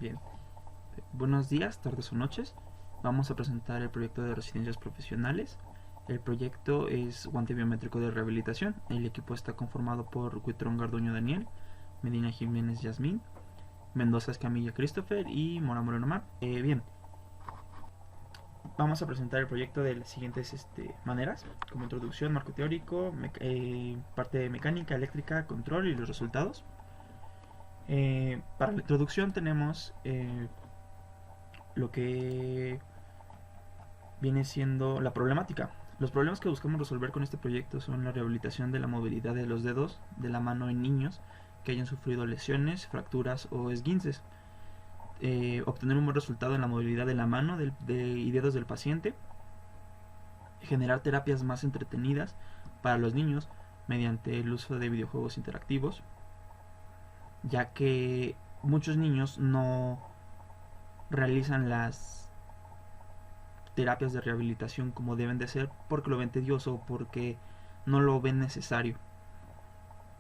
Bien, buenos días, tardes o noches. Vamos a presentar el proyecto de residencias profesionales. El proyecto es guante biométrico de rehabilitación. El equipo está conformado por Huitrón Garduño Daniel, Medina Jiménez Yasmín, Mendoza Escamilla Christopher y Mora Moreno Mar. Bien, vamos a presentar el proyecto de las siguientes maneras, como introducción, marco teórico, parte de mecánica, eléctrica, control y los resultados. Para la introducción tenemos lo que viene siendo la problemática. Los problemas que buscamos resolver con este proyecto son la rehabilitación de la movilidad de los dedos de la mano en niños que hayan sufrido lesiones, fracturas o esguinces. Obtener un buen resultado en la movilidad de la mano y dedos del paciente. Generar terapias más entretenidas para los niños mediante el uso de videojuegos interactivos, ya que muchos niños no realizan las terapias de rehabilitación como deben de ser porque lo ven tedioso o porque no lo ven necesario.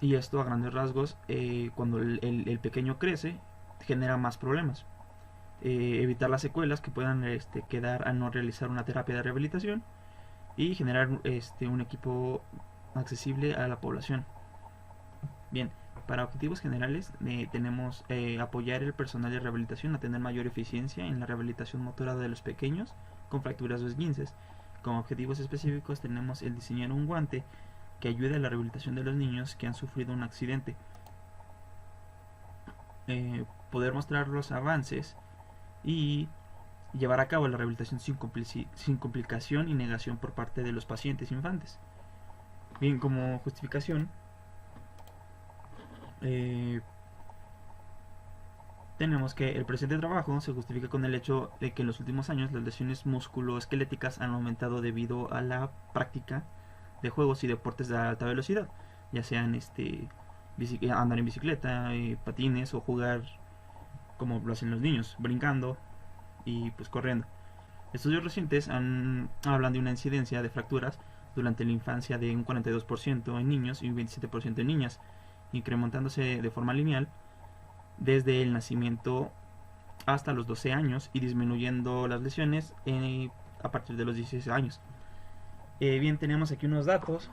Y esto a grandes rasgos, cuando el pequeño crece, genera más problemas. Evitar las secuelas que puedan quedar al no realizar una terapia de rehabilitación y generar un equipo accesible a la población. Bien, para objetivos generales tenemos apoyar el personal de rehabilitación a tener mayor eficiencia en la rehabilitación motora de los pequeños con fracturas o esguinces. Como objetivos específicos tenemos el diseñar un guante que ayude a la rehabilitación de los niños que han sufrido un accidente. Poder mostrar los avances y llevar a cabo la rehabilitación sin complicación y negación por parte de los pacientes infantes. Bien, como justificación tenemos que el presente trabajo se justifica con el hecho de que en los últimos años las lesiones musculoesqueléticas han aumentado debido a la práctica de juegos y deportes de alta velocidad, ya sean andar en bicicleta, patines o jugar como lo hacen los niños, brincando y pues corriendo. Estudios recientes hablan de una incidencia de fracturas durante la infancia de un 42% en niños y un 27% en niñas, incrementándose de forma lineal desde el nacimiento hasta los 12 años y disminuyendo las lesiones a partir de los 16 años. Bien, tenemos aquí unos datos.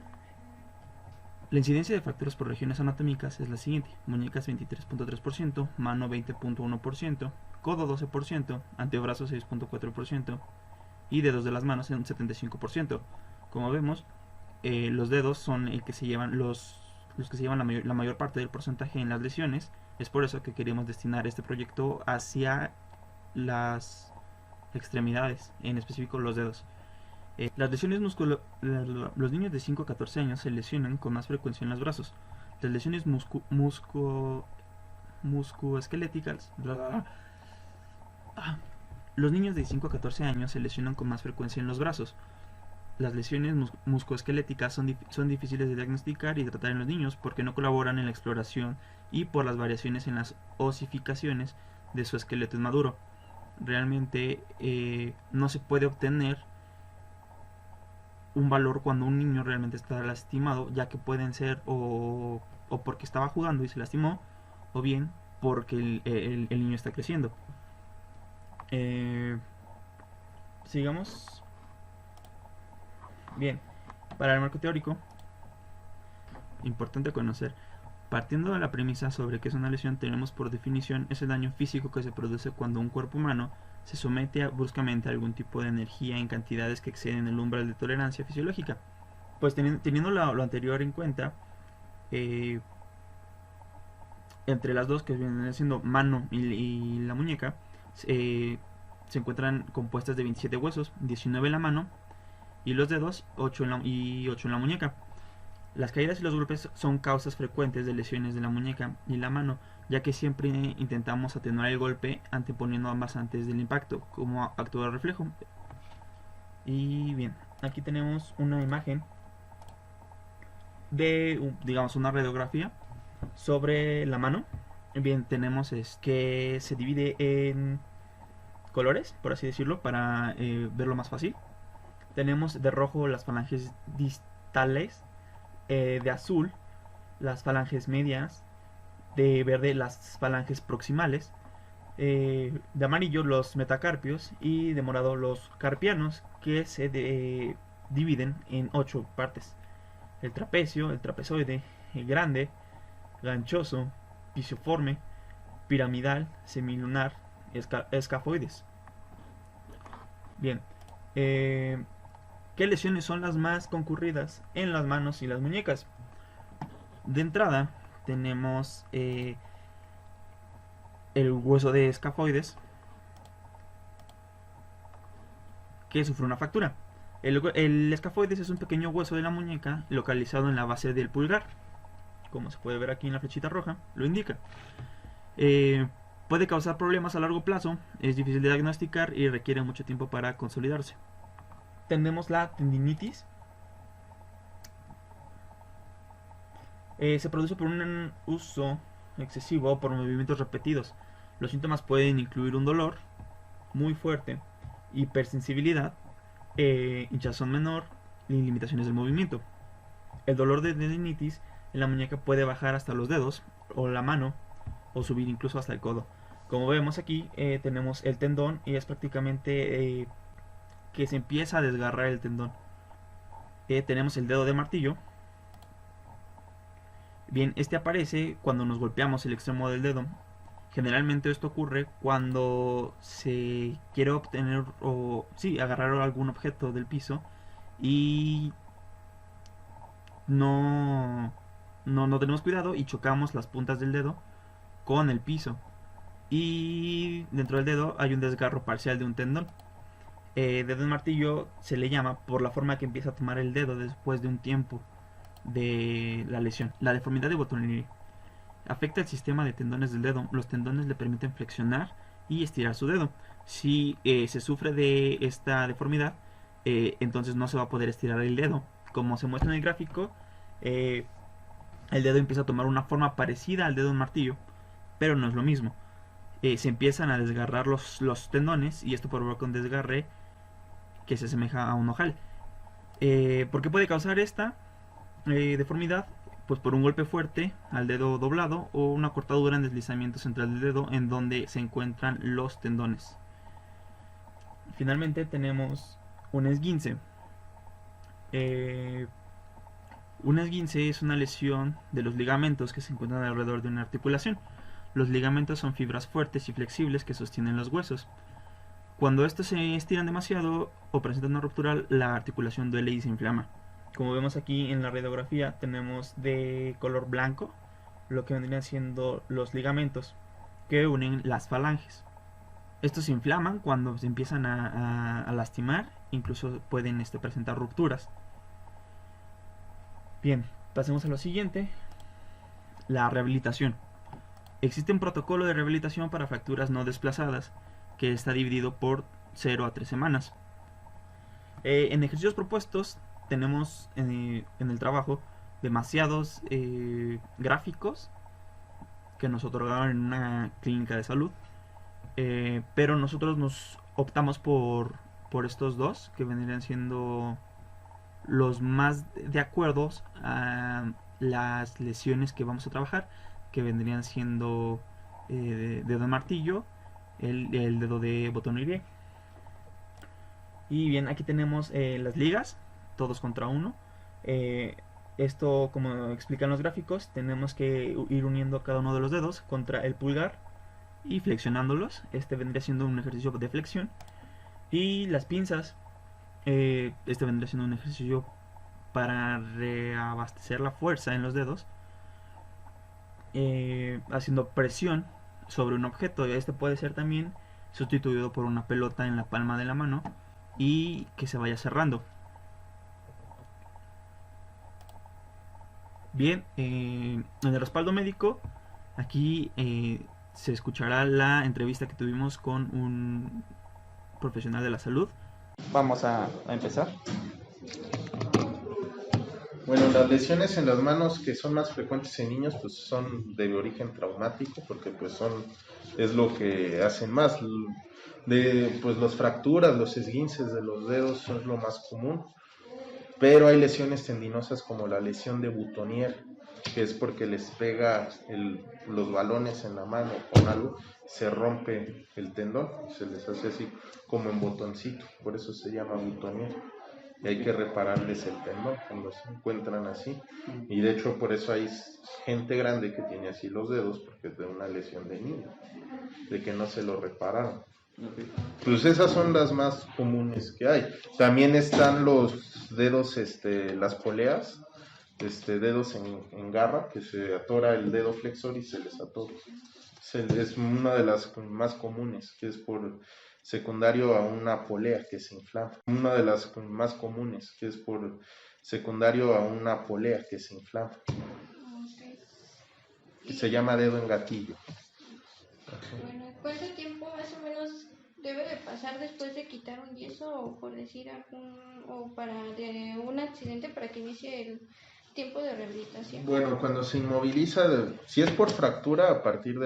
La incidencia de fracturas por regiones anatómicas es la siguiente: muñecas 23.3%, mano 20.1%, codo 12%, antebrazo 6.4% y dedos de las manos en un 75%. Como vemos, los dedos son el que se llevan los que se llevan la mayor parte del porcentaje en las lesiones. Es por eso que queremos destinar este proyecto hacia las extremidades, en específico los dedos. Las lesiones los niños de 5 a 14 años se lesionan con más frecuencia en los brazos. Las lesiones musculoesqueléticas. Los niños de 5 a 14 años se lesionan con más frecuencia en los brazos. Las lesiones musculoesqueléticas son difíciles de diagnosticar y tratar en los niños porque no colaboran en la exploración y por las variaciones en las osificaciones de su esqueleto inmaduro. Realmente no se puede obtener un valor cuando un niño realmente está lastimado, ya que pueden ser o porque estaba jugando y se lastimó, o bien porque el niño está creciendo. Sigamos. Bien, para el marco teórico, importante conocer. Partiendo de la premisa sobre que es una lesión, tenemos por definición ese daño físico que se produce cuando un cuerpo humano se somete bruscamente a algún tipo de energía en cantidades que exceden el umbral de tolerancia fisiológica. Pues teniendo lo anterior en cuenta, entre las dos que vienen siendo mano y la muñeca, se encuentran compuestas de 27 huesos, 19 en la mano y los dedos 8 y 8 en la muñeca. Las caídas y los golpes son causas frecuentes de lesiones de la muñeca y la mano, ya que siempre intentamos atenuar el golpe anteponiendo ambas antes del impacto, como acto de reflejo. Y bien, aquí tenemos una imagen de, digamos, una radiografía sobre la mano. Bien, tenemos que se divide en colores, por así decirlo, para verlo más fácil. Tenemos de rojo las falanges distales, de azul las falanges medias, de verde las falanges proximales, De amarillo los metacarpios y de morado los carpianos, que se dividen en 8 partes: el trapecio, el trapezoide, el grande, ganchoso, pisiforme, piramidal, semilunar, escafoides. Bien, ¿qué lesiones son las más concurridas en las manos y las muñecas? De entrada tenemos el hueso de escafoides, que sufre una fractura. El escafoides es un pequeño hueso de la muñeca localizado en la base del pulgar. Como se puede ver aquí en la flechita roja, lo indica. Puede causar problemas a largo plazo, es difícil de diagnosticar y requiere mucho tiempo para consolidarse. Tenemos la tendinitis. Se produce por un uso excesivo o por movimientos repetidos. Los síntomas pueden incluir un dolor muy fuerte, hipersensibilidad, hinchazón menor y limitaciones del movimiento. El dolor de tendinitis en la muñeca puede bajar hasta los dedos o la mano o subir incluso hasta el codo. Como vemos aquí, tenemos el tendón y es prácticamente que se empieza a desgarrar el tendón. Tenemos el dedo de martillo. Bien, este aparece cuando nos golpeamos el extremo del dedo. Generalmente esto ocurre cuando se quiere obtener o agarrar algún objeto del piso y no tenemos cuidado y chocamos las puntas del dedo con el piso. Y dentro del dedo hay un desgarro parcial de un tendón. Dedo de martillo se le llama por la forma que empieza a tomar el dedo después de un tiempo de la lesión. La deformidad de Bottomley afecta el sistema de tendones del dedo. Los tendones le permiten flexionar y estirar su dedo. Si se sufre de esta deformidad, entonces no se va a poder estirar el dedo. Como se muestra en el gráfico, el dedo empieza a tomar una forma parecida al dedo de un martillo, pero no es lo mismo. Se empiezan a desgarrar los tendones y esto provoca un desgarre que se asemeja a un ojal. ¿Por qué puede causar esta deformidad? Pues por un golpe fuerte al dedo doblado o una cortadura en deslizamiento central del dedo en donde se encuentran los tendones. Finalmente tenemos un esguince. Un esguince es una lesión de los ligamentos que se encuentran alrededor de una articulación. Los ligamentos son fibras fuertes y flexibles que sostienen los huesos. Cuando estos se estiran demasiado o presentan una ruptura, la articulación duele y se inflama. Como vemos aquí en la radiografía, tenemos de color blanco lo que vendrían siendo los ligamentos que unen las falanges. Estos se inflaman cuando se empiezan a lastimar, incluso pueden presentar rupturas. Bien, pasemos a lo siguiente, la rehabilitación. Existe un protocolo de rehabilitación para fracturas no desplazadas que está dividido por 0 a 3 semanas. En ejercicios propuestos tenemos en el trabajo demasiados gráficos que nos otorgaron en una clínica de salud, pero nosotros nos optamos por estos dos que vendrían siendo los más de acuerdo a las lesiones que vamos a trabajar, que vendrían siendo dedo de martillo, el dedo de Bottomley. Y bien, aquí tenemos las ligas, todos contra uno. Esto, como explican los gráficos, tenemos que ir uniendo cada uno de los dedos contra el pulgar y flexionándolos. Este vendría siendo un ejercicio de flexión. Y las pinzas, este vendría siendo un ejercicio para reabastecer la fuerza en los dedos, haciendo presión sobre un objeto. Este puede ser también sustituido por una pelota en la palma de la mano y que se vaya cerrando. Bien, en el respaldo médico, aquí se escuchará la entrevista que tuvimos con un profesional de la salud. Vamos a empezar. Bueno, las lesiones en las manos que son más frecuentes en niños pues son de origen traumático porque pues es lo que hacen más. Pues las fracturas, los esguinces de los dedos son lo más común, pero hay lesiones tendinosas como la lesión de Boutonniere que es porque les pega los balones en la mano con algo, se rompe el tendón, se les hace así como en botoncito, por eso se llama butoneo. Y hay que repararles el tendón cuando se encuentran así. Y de hecho por eso hay gente grande que tiene así los dedos, porque es de una lesión de niño, de que no se lo repararon. Pues esas son las más comunes que hay. También están los dedos, las poleas, dedos en garra, que se atora el dedo flexor y se les atora. Es una de las más comunes, que es por secundario a una polea que se inflama. Una de las más comunes, que es por secundario a una polea que se inflama. Que se llama dedo en gatillo. Bueno, ¿cuánto tiempo más o menos debe de pasar después de quitar un yeso o por decir de un accidente para que inicie el tiempo de rehabilitación? Bueno, cuando se inmoviliza, si es por fractura, a partir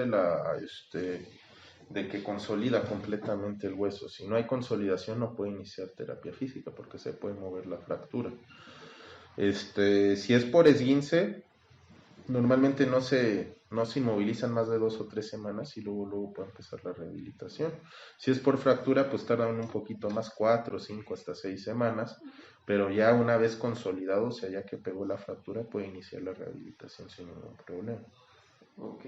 de que consolida completamente el hueso. Si no hay consolidación, no puede iniciar terapia física porque se puede mover la fractura. Si es por esguince, normalmente no se inmovilizan más de 2 o 3 semanas y luego puede empezar la rehabilitación. Si es por fractura, pues tardan un poquito más, 4, 5, hasta 6 semanas, pero ya una vez consolidado, o sea, ya que pegó la fractura, puede iniciar la rehabilitación sin ningún problema. Ok.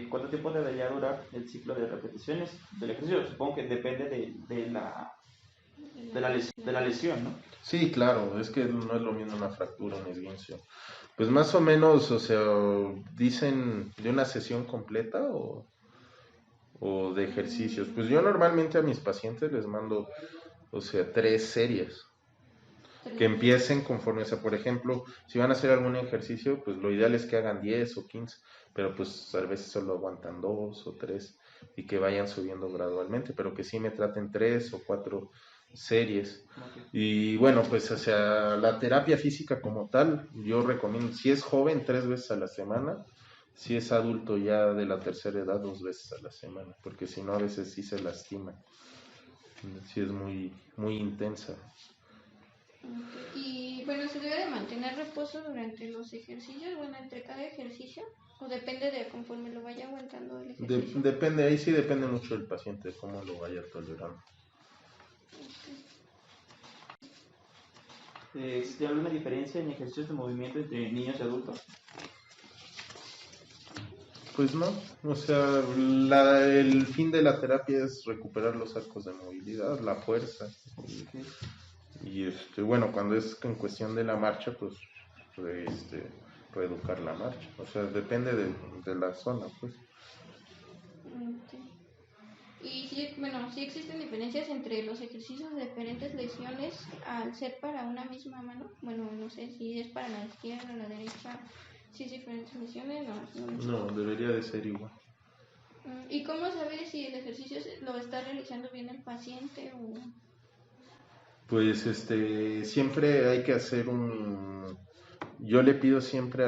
¿Cuánto tiempo debería durar el ciclo de repeticiones del ejercicio? Supongo que depende de la lesión, ¿no? Sí, claro, es que no es lo mismo una fractura, un esguince. Pues más o menos, o sea, dicen de una sesión completa o de ejercicios. Pues yo normalmente a mis pacientes les mando, o sea, 3 series. Que empiecen conforme, o sea, por ejemplo, si van a hacer algún ejercicio, pues lo ideal es que hagan 10 o 15, pero pues a veces solo aguantan 2 o 3 y que vayan subiendo gradualmente, pero que sí me traten 3 o 4 series. Y bueno, pues o sea, la terapia física como tal, yo recomiendo, si es joven, 3 veces a la semana, si es adulto ya de la tercera edad, 2 veces a la semana, porque si no a veces sí se lastima, sí es muy, muy intensa. Y bueno, ¿se debe de mantener reposo durante los ejercicios, bueno, entre cada ejercicio? ¿O depende de conforme lo vaya aguantando el ejercicio? Depende, ahí sí depende mucho del paciente, cómo lo vaya tolerando. ¿Existe alguna diferencia en ejercicios de movimiento entre niños y adultos? Pues no, o sea, el fin de la terapia es recuperar los arcos de movilidad, la fuerza. Y bueno, cuando es en cuestión de la marcha, pues reeducar la marcha. O sea, depende de la zona, pues. Y sí existen diferencias entre los ejercicios de diferentes lesiones al ser para una misma mano. Bueno, no sé si es para la izquierda o la derecha, si es diferentes lesiones, No, debería de ser igual. ¿Y cómo saber si el ejercicio lo está realizando bien el paciente o...? Pues siempre hay que hacer yo le pido siempre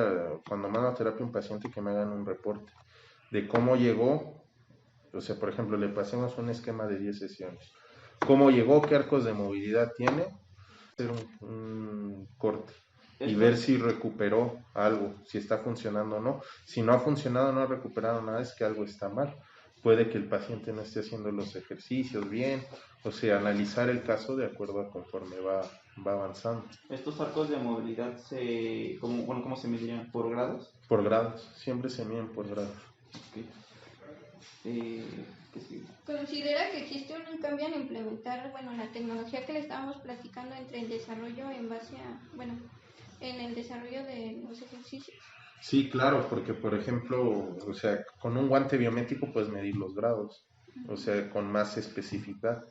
cuando mando a terapia a un paciente que me hagan un reporte de cómo llegó, o sea, por ejemplo, le pasemos un esquema de 10 sesiones. ¿Cómo llegó? ¿Qué arcos de movilidad tiene? Hacer un corte y ver si recuperó algo, si está funcionando o no. Si no ha funcionado, no ha recuperado nada, es que algo está mal. Puede que el paciente no esté haciendo los ejercicios bien, o sea, analizar el caso de acuerdo a conforme va avanzando. ¿Estos arcos de movilidad cómo se medirían? ¿Por grados? Por grados, siempre se miden por grados. Okay. ¿Qué sigue? ¿Considera que existe un cambio en implementar, la tecnología que le estábamos platicando entre el desarrollo en el desarrollo de los ejercicios? Sí, claro, porque por ejemplo, o sea, con un guante biométrico puedes medir los grados, o sea, con más especificidad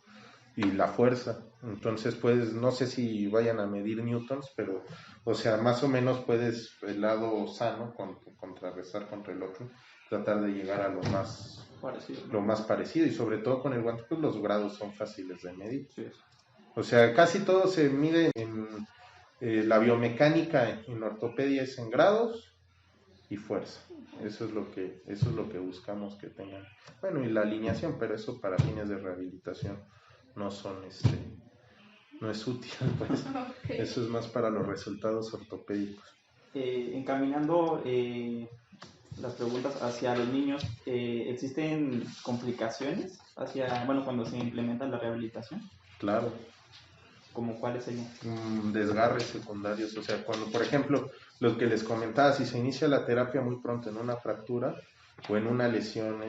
y la fuerza. Entonces, pues, no sé si vayan a medir newtons, pero, o sea, más o menos puedes, el lado sano, contrarrestar contra el otro, tratar de llegar a lo más parecido. Y sobre todo con el guante, pues los grados son fáciles de medir. Sí. O sea, casi todo se mide en la biomecánica en ortopedia es en grados y fuerza. Eso es lo que buscamos que tengan. Bueno, y la alineación, pero eso para fines de rehabilitación no es útil, pues. Okay. Eso es más para los resultados ortopédicos. encaminando las preguntas hacia los niños, ¿existen complicaciones cuando se implementa la rehabilitación? Claro. ¿Como cuáles serían? Desgarres secundarios, o sea, cuando, por ejemplo, lo que les comentaba, si se inicia la terapia muy pronto en una fractura o en una lesión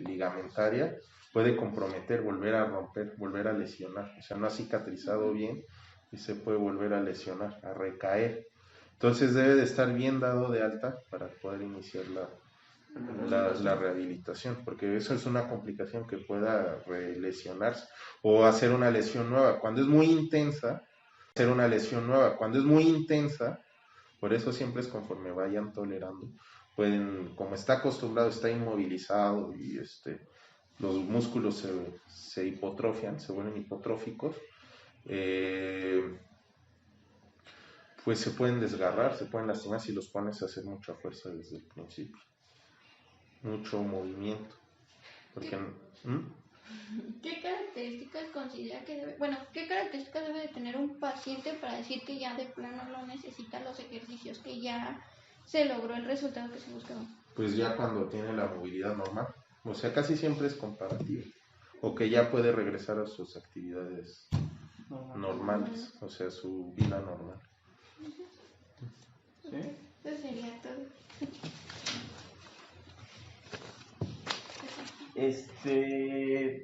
ligamentaria, puede comprometer, volver a romper, volver a lesionar, o sea, no ha cicatrizado bien y se puede volver a lesionar, a recaer. Entonces debe de estar bien dado de alta para poder iniciar la rehabilitación, porque eso es una complicación que pueda lesionarse o hacer una lesión nueva. Cuando es muy intensa, por eso siempre es conforme vayan tolerando, pueden, como está acostumbrado, está inmovilizado y los músculos se hipotrofian, se vuelven hipotróficos, pues se pueden desgarrar, se pueden lastimar si los pones a hacer mucha fuerza desde el principio, mucho movimiento. Porque, ¿Qué características considera que qué características debe de tener un paciente para decir que ya de plano no necesita los ejercicios, que ya se logró el resultado que se buscaba? Pues ya cuando tiene la movilidad normal, o sea, casi siempre es comparativo, o que ya puede regresar a sus actividades normales, o sea, su vida normal. ¿Sí? Eso sería todo.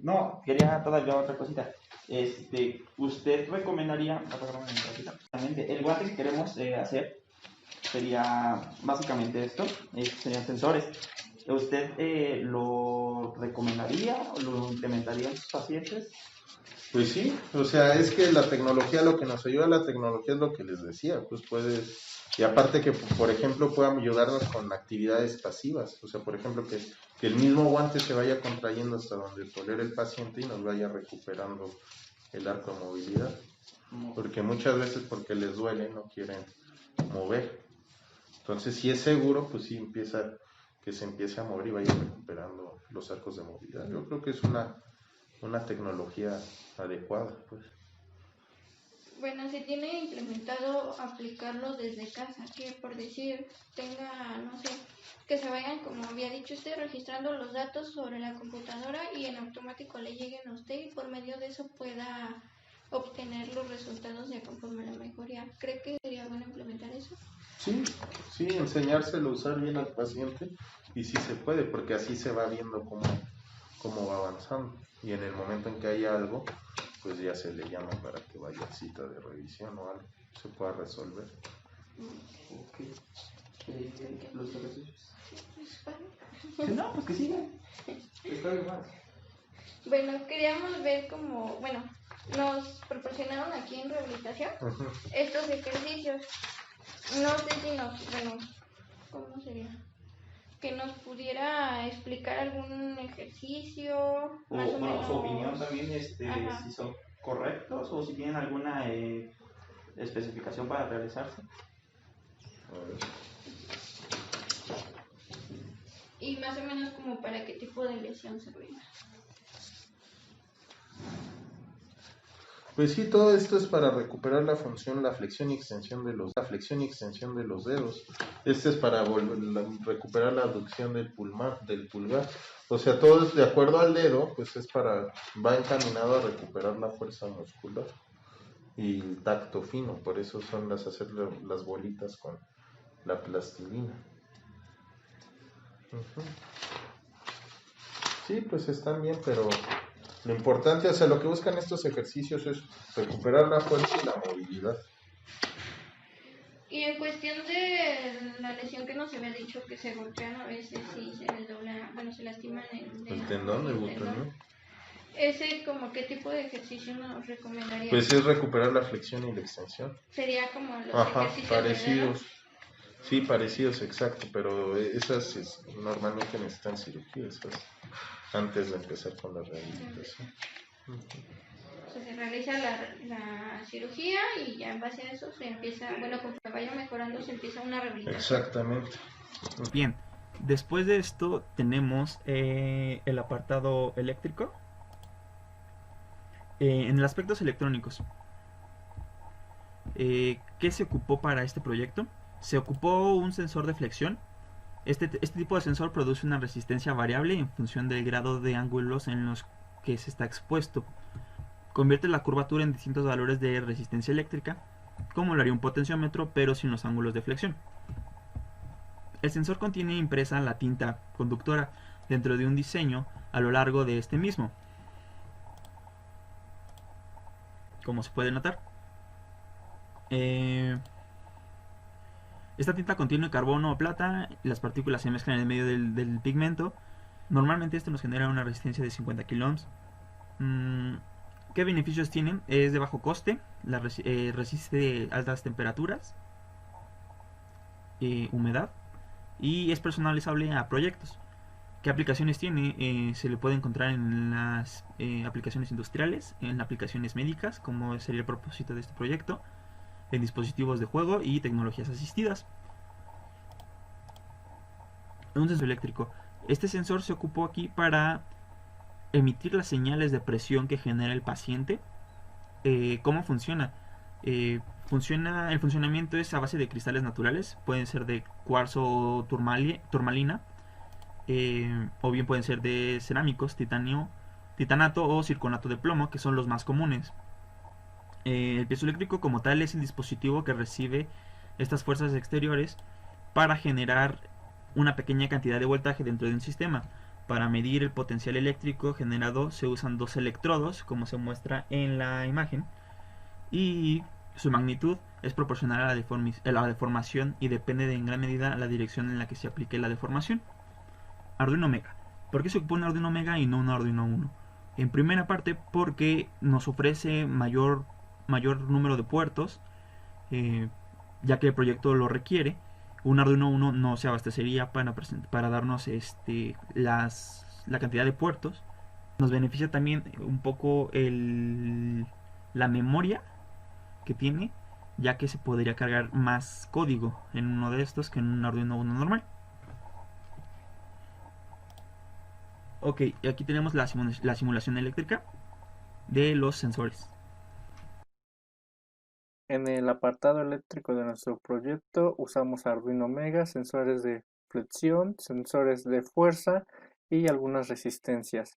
No, quería todavía otra cosita. ¿Usted recomendaría, el guante que queremos hacer sería básicamente esto, serían sensores? ¿Usted lo recomendaría o lo implementaría en sus pacientes? Pues sí, o sea, es que la tecnología, lo que nos ayuda a la tecnología es lo que les decía, pues y aparte que, por ejemplo, puedan ayudarnos con actividades pasivas, o sea, por ejemplo, que el mismo guante se vaya contrayendo hasta donde tolere el paciente y nos vaya recuperando el arco de movilidad, porque muchas veces porque les duele no quieren mover. Entonces, si es seguro, pues sí que se empiece a mover y vaya recuperando los arcos de movilidad. Yo creo que es una tecnología adecuada, pues. Bueno, se tiene implementado aplicarlo desde casa, que por decir tenga, no sé, que se vayan, como había dicho usted, registrando los datos sobre la computadora y en automático le lleguen a usted y por medio de eso pueda obtener los resultados de conforme a la mejoría. ¿Cree que sería bueno implementar eso? Sí, enseñárselo a usar bien al paciente y sí se puede, porque así se va viendo cómo va avanzando y en el momento en que haya algo, pues ya se le llama para que vaya a cita de revisión o algo, se pueda resolver. Ok. ¿Los ejercicios? No, pues que sigan. Está bien más. Bueno, queríamos ver nos proporcionaron aquí en rehabilitación estos ejercicios. No sé si ¿cómo sería? Que nos pudiera explicar algún ejercicio, más o menos. Su opinión también, si son correctos o si tienen alguna especificación para realizarse. Y más o menos como para qué tipo de lesión se veía. Pues sí, todo esto es para recuperar la función, la flexión y extensión de los dedos. Este es para recuperar la abducción del pulgar. O sea, todo es de acuerdo al dedo, pues va encaminado a recuperar la fuerza muscular y el tacto fino. Por eso son hacer las bolitas con la plastilina. Sí, pues están bien, pero lo importante, o sea, lo que buscan estos ejercicios es recuperar la fuerza y la movilidad. Y en cuestión de la lesión que nos había dicho que se golpean a veces y se les dobla, se lastiman el tendón, el butonium. ¿Ese como qué tipo de ejercicio nos recomendaría? Pues es recuperar la flexión y la extensión. Sería como los ejercicios parecidos. Sí, parecidos, exacto, pero esas normalmente necesitan cirugía, antes de empezar con la rehabilitación. O sea, se realiza la cirugía y ya en base a eso se empieza, conforme vaya mejorando se empieza una rehabilitación. Exactamente. Bien, después de esto tenemos el apartado eléctrico. En el aspectos electrónicos, ¿qué se ocupó para este proyecto? Se ocupó un sensor de flexión. Este tipo de sensor produce una resistencia variable en función del grado de ángulos en los que se está expuesto. Convierte la curvatura en distintos valores de resistencia eléctrica, como lo haría un potenciómetro, pero sin los ángulos de flexión. El sensor contiene impresa la tinta conductora dentro de un diseño a lo largo de este mismo, como se puede notar. Esta tinta contiene carbono o plata, y las partículas se mezclan en medio del pigmento. Normalmente esto nos genera una resistencia de 50 kiloohms. ¿Qué beneficios tienen? Es de bajo coste, resiste altas temperaturas, humedad, y es personalizable a proyectos. ¿Qué aplicaciones tiene? Se le puede encontrar en las aplicaciones industriales, en aplicaciones médicas, como sería el propósito de este proyecto, en dispositivos de juego y tecnologías asistidas. Un sensor eléctrico. Este sensor se ocupó aquí para emitir las señales de presión que genera el paciente. ¿Cómo funciona? El funcionamiento es a base de cristales naturales, pueden ser de cuarzo o turmalina, o bien pueden ser de cerámicos, titanato o circonato de plomo, que son los más comunes. El piezoeléctrico como tal es el dispositivo que recibe estas fuerzas exteriores para generar una pequeña cantidad de voltaje dentro de un sistema. Para medir el potencial eléctrico generado se usan dos electrodos, como se muestra en la imagen, y su magnitud es proporcional a la deformación y depende en gran medida a la dirección en la que se aplique la deformación. Arduino Mega. ¿Por qué se ocupa un Arduino Mega y no un Arduino Uno? En primera parte porque nos ofrece mayor número de puertos, ya que el proyecto lo requiere. Un Arduino Uno no se abastecería para darnos la cantidad de puertos. Nos beneficia también un poco la memoria que tiene, ya que se podría cargar más código en uno de estos que en un Arduino Uno normal. Ok, aquí tenemos la simulación eléctrica de los sensores. En el apartado eléctrico de nuestro proyecto usamos Arduino Mega, sensores de flexión, sensores de fuerza y algunas resistencias.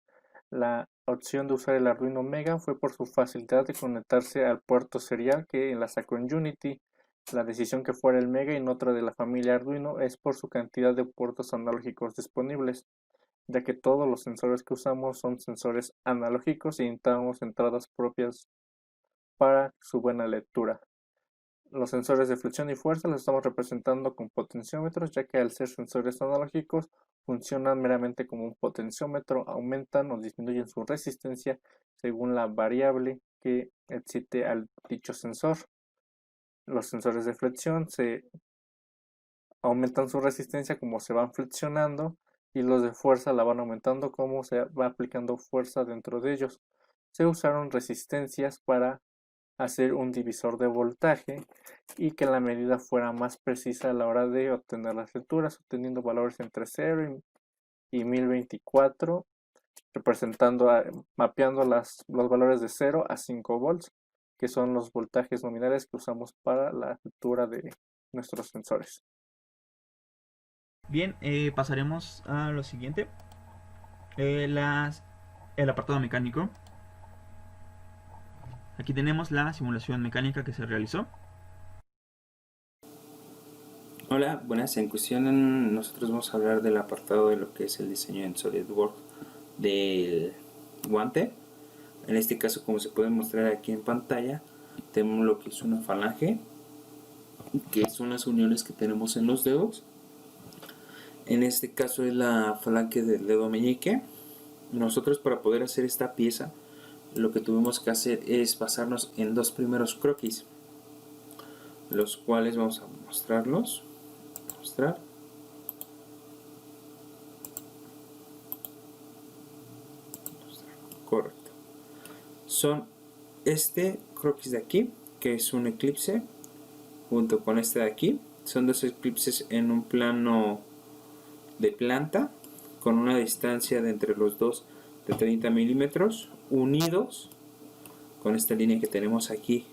La opción de usar el Arduino Mega fue por su facilidad de conectarse al puerto serial que enlaza con Unity. La decisión que fuera el Mega y no otra de la familia Arduino es por su cantidad de puertos analógicos disponibles, ya que todos los sensores que usamos son sensores analógicos y necesitamos entradas propias para su buena lectura. Los sensores de flexión y fuerza los estamos representando con potenciómetros, ya que al ser sensores analógicos funcionan meramente como un potenciómetro, aumentan o disminuyen su resistencia según la variable que excite al dicho sensor. Los sensores de flexión se aumentan su resistencia como se van flexionando y los de fuerza la van aumentando como se va aplicando fuerza dentro de ellos. Se usaron resistencias para hacer un divisor de voltaje y que la medida fuera más precisa a la hora de obtener las lecturas, obteniendo valores entre 0 y 1024, mapeando los valores de 0 a 5 volts, que son los voltajes nominales que usamos para la lectura de nuestros sensores. Bien, pasaremos a lo siguiente. El apartado mecánico. Aquí tenemos la simulación mecánica que se realizó. Hola, buenas. En cuestión nosotros vamos a hablar del apartado de lo que es el diseño en SolidWorks del guante. En este caso, como se puede mostrar aquí en pantalla, tenemos lo que es una falange, que son las uniones que tenemos en los dedos. En este caso es la falange del dedo meñique. Nosotros, para poder hacer esta pieza, lo que tuvimos que hacer es basarnos en dos primeros croquis, los cuales vamos a mostrarlos. Correcto. Son este croquis de aquí, que es un eclipse, junto con este de aquí. Son dos eclipses en un plano de planta, con una distancia de entre los dos de 30 milímetros, unidos con esta línea que tenemos aquí,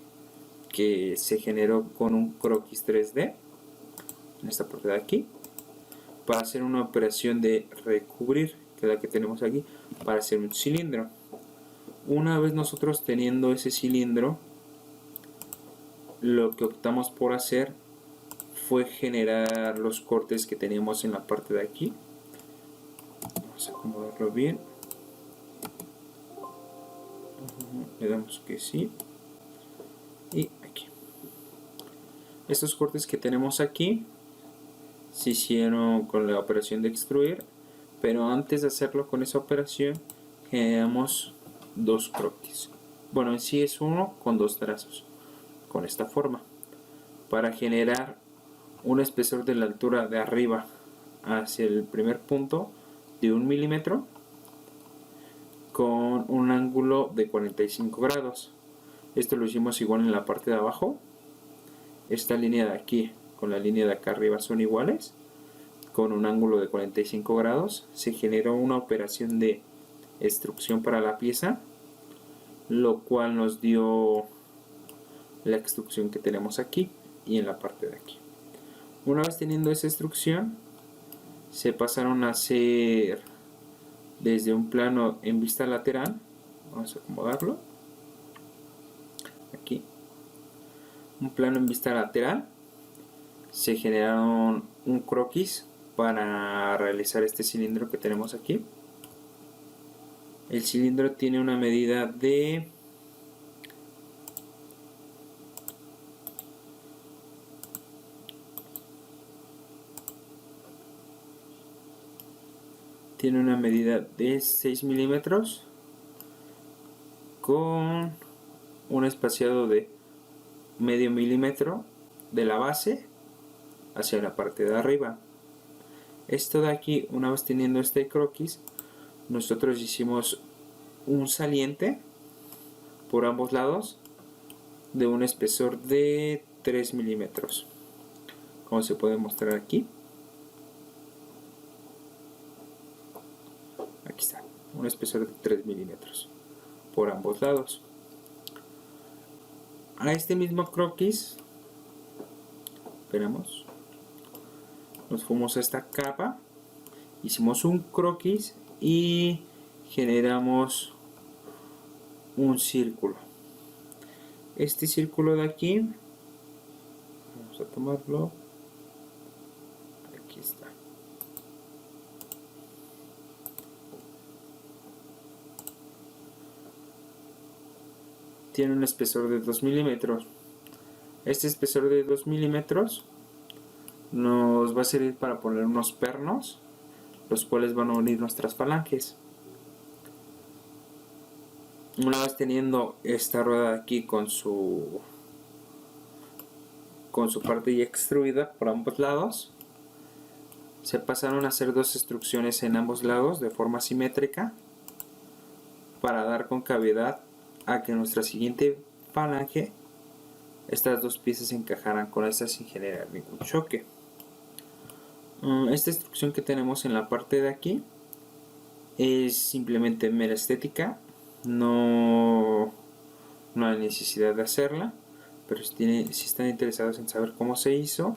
que se generó con un croquis 3D. en esta parte de aquí, para hacer una operación de recubrir, que es la que tenemos aquí, para hacer un cilindro. Una vez nosotros teniendo ese cilindro, lo que optamos por hacer fue generar los cortes que teníamos en la parte de aquí. Vamos a acomodarlo bien. Le damos que sí. Y aquí. Estos cortes que tenemos aquí se hicieron con la operación de extruir, pero antes de hacerlo con esa operación generamos dos croquis. Bueno, en sí es uno con dos trazos, con esta forma, para generar un espesor de la altura de arriba hacia el primer punto de 1 milímetro con un ángulo de 45 grados. Esto lo hicimos igual en la parte de abajo. Esta línea de aquí con la línea de acá arriba son iguales, con un ángulo de 45 grados. Se generó una operación de extrusión para la pieza, lo cual nos dio la extrusión que tenemos aquí y en la parte de aquí. Una vez teniendo esa extrusión, se pasaron a hacer desde un plano en vista lateral. Vamos a acomodarlo aquí, un plano en vista lateral. Se generaron un croquis para realizar este cilindro que tenemos aquí. El cilindro tiene una medida de 6 milímetros con un espaciado de medio milímetro de la base hacia la parte de arriba. Esto de aquí, una vez teniendo este croquis, nosotros hicimos un saliente por ambos lados de un espesor de 3 milímetros, como se puede mostrar aquí. Aquí está, un espesor de 3 milímetros por ambos lados. A este mismo croquis, esperamos, nos fuimos a esta capa, hicimos un croquis y generamos un círculo. Este círculo de aquí, vamos a tomarlo, aquí está. Tiene un espesor de 2 milímetros. Este espesor de 2 milímetros nos va a servir para poner unos pernos, los cuales van a unir nuestras falanges. Una vez teniendo esta rueda aquí con su parte ya extruida por ambos lados, se pasaron a hacer dos extrusiones en ambos lados de forma simétrica para dar concavidad a que nuestra siguiente falange, estas dos piezas se encajaran con estas sin generar ningún choque. Esta extrusión que tenemos en la parte de aquí es simplemente mera estética, no hay necesidad de hacerla, pero si están interesados en saber cómo se hizo,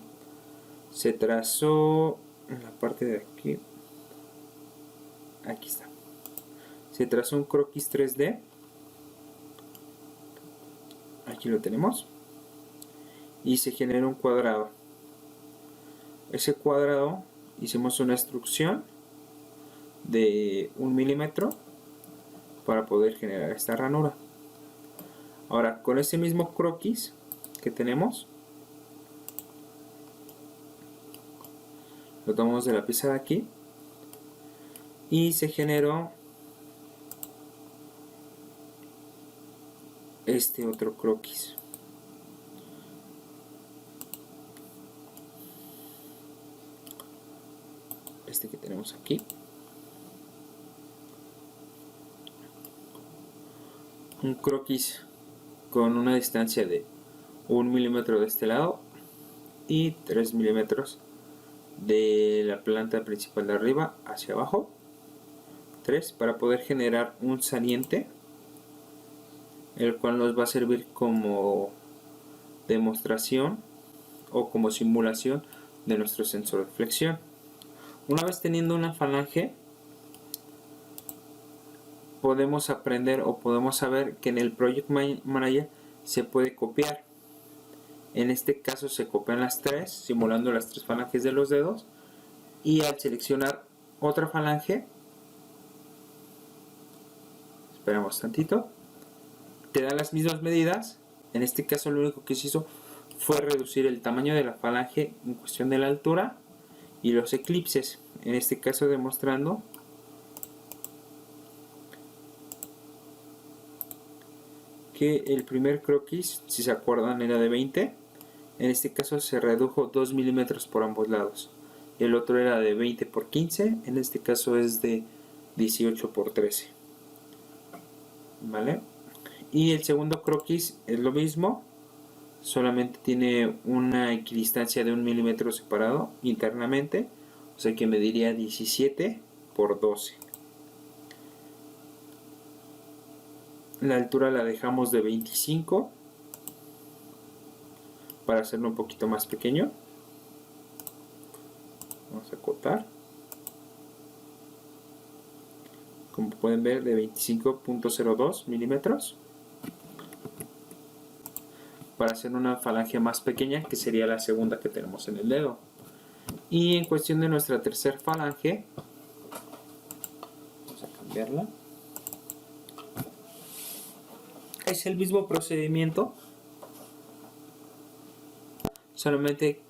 se trazó en la parte de aquí, aquí está, se trazó un croquis 3D, aquí lo tenemos, y se generó un cuadrado. Ese cuadrado hicimos una extrusión de 1 milímetro para poder generar esta ranura. Ahora, con ese mismo croquis que tenemos, lo tomamos de la pieza de aquí y se generó este otro croquis. Este que tenemos aquí. Un croquis con una distancia de 1 milímetro de este lado y 3 milímetros de la planta principal de arriba hacia abajo, 3, para poder generar un saliente, el cual nos va a servir como demostración o como simulación de nuestro sensor de flexión. Una vez teniendo una falange, podemos aprender o podemos saber que en el Project Manager se puede copiar. En este caso se copian las tres, simulando las tres falanges de los dedos, y al seleccionar otra falange, esperamos tantito, te da las mismas medidas. En este caso lo único que se hizo fue reducir el tamaño de la falange en cuestión de la altura y los eclipses, en este caso demostrando que el primer croquis, si se acuerdan, era de 20, en este caso se redujo 2 milímetros por ambos lados. El otro era de 20 por 15, en este caso es de 18 por 13. ¿Vale? Y el segundo croquis es lo mismo, solamente tiene una equidistancia de 1 milímetro separado internamente, o sea que mediría 17 por 12. La altura la dejamos de 25 para hacerlo un poquito más pequeño. Vamos a acotar. Como pueden ver, de 25.02 milímetros. Para hacer una falange más pequeña, que sería la segunda que tenemos en el dedo. Y en cuestión de nuestra tercera falange, vamos a cambiarla. Es el mismo procedimiento, solamente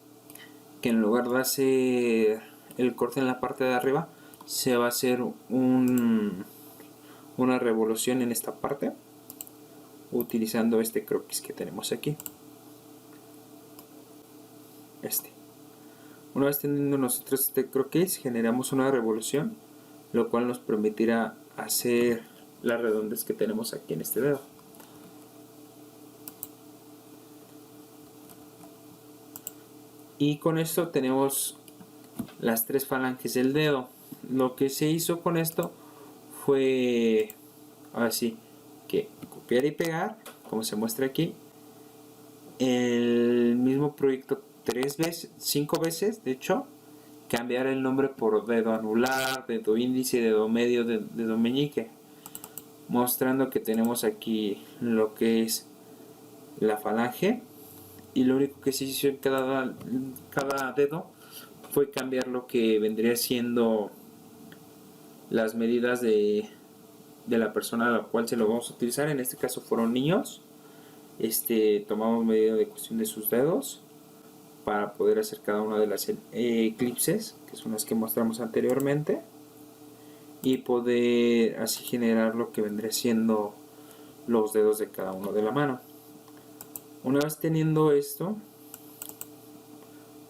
que en lugar de hacer el corte en la parte de arriba, se va a hacer una revolución en esta parte, utilizando este croquis que tenemos aquí. Una vez teniendo nosotros este croquis, generamos una revolución, lo cual nos permitirá hacer la redondez que tenemos aquí en este dedo. Y con esto tenemos las tres falanges del dedo. Lo que se hizo con esto fue, ahora sí, que copiar y pegar, como se muestra aquí, el mismo proyecto 5 veces, de hecho, cambiar el nombre por dedo anular, dedo índice, dedo medio, dedo meñique, mostrando que tenemos aquí lo que es la falange. Y lo único que se hizo en cada dedo fue cambiar lo que vendría siendo las medidas de la persona a la cual se lo vamos a utilizar. En este caso fueron niños. Tomamos medida de cuestión de sus dedos para poder hacer cada una de las eclipses, que son las que mostramos anteriormente, y poder así generar lo que vendría siendo los dedos de cada uno de la mano. Una vez teniendo esto,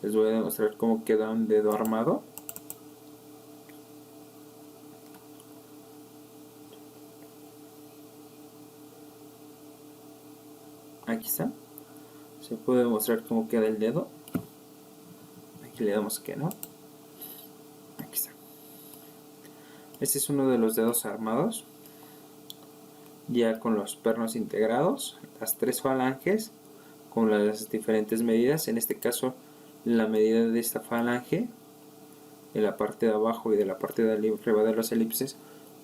les voy a demostrar cómo queda un dedo armado. Aquí está. Se puede mostrar cómo queda el dedo. Aquí le damos que no. Aquí está. Este es uno de los dedos armados, ya con los pernos integrados, las tres falanges con las diferentes medidas. En este caso, la medida de esta falange de la parte de abajo y de la parte de arriba de los elipses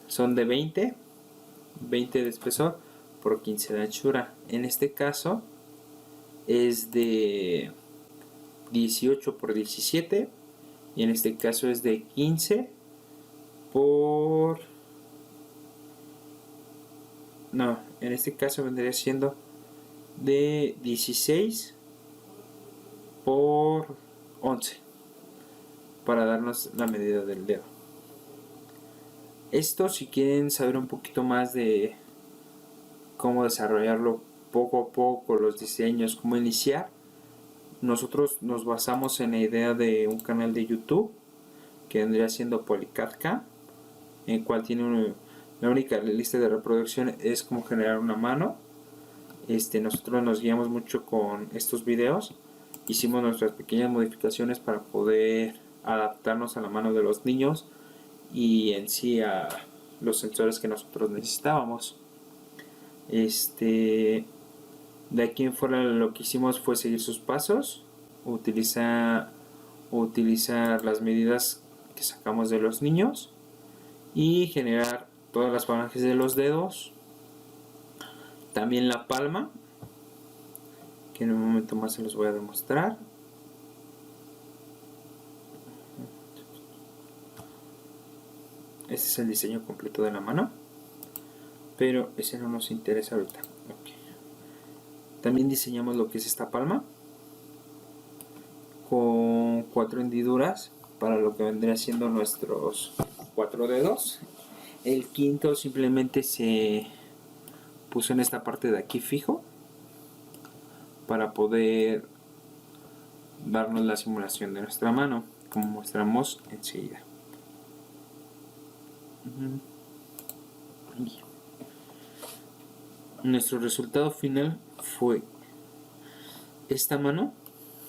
son de 20 de espesor por 15 de anchura. En este caso es de 18 por 17, y en este caso es de 15 por... no, en este caso vendría siendo de 16 por 11 para darnos la medida del dedo. Esto, si quieren saber un poquito más de cómo desarrollarlo poco a poco, los diseños, cómo iniciar, nosotros nos basamos en la idea de un canal de YouTube que vendría siendo PolyCAD, en el cual tiene la única lista de reproducción es cómo generar una mano. Nosotros nos guiamos mucho con estos videos, hicimos nuestras pequeñas modificaciones para poder adaptarnos a la mano de los niños y en sí a los sensores que nosotros necesitábamos. De aquí en fuera lo que hicimos fue seguir sus pasos, utilizar utilizar las medidas que sacamos de los niños y generar todas las falanges de los dedos, también la palma, que en un momento más se los voy a demostrar. Este es el diseño completo de la mano, pero ese no nos interesa ahorita. Okay. También diseñamos lo que es esta palma con 4 hendiduras para lo que vendría siendo nuestros 4 dedos. El quinto simplemente se puso en esta parte de aquí fijo para poder darnos la simulación de nuestra mano, como mostramos enseguida. Nuestro resultado final fue esta mano,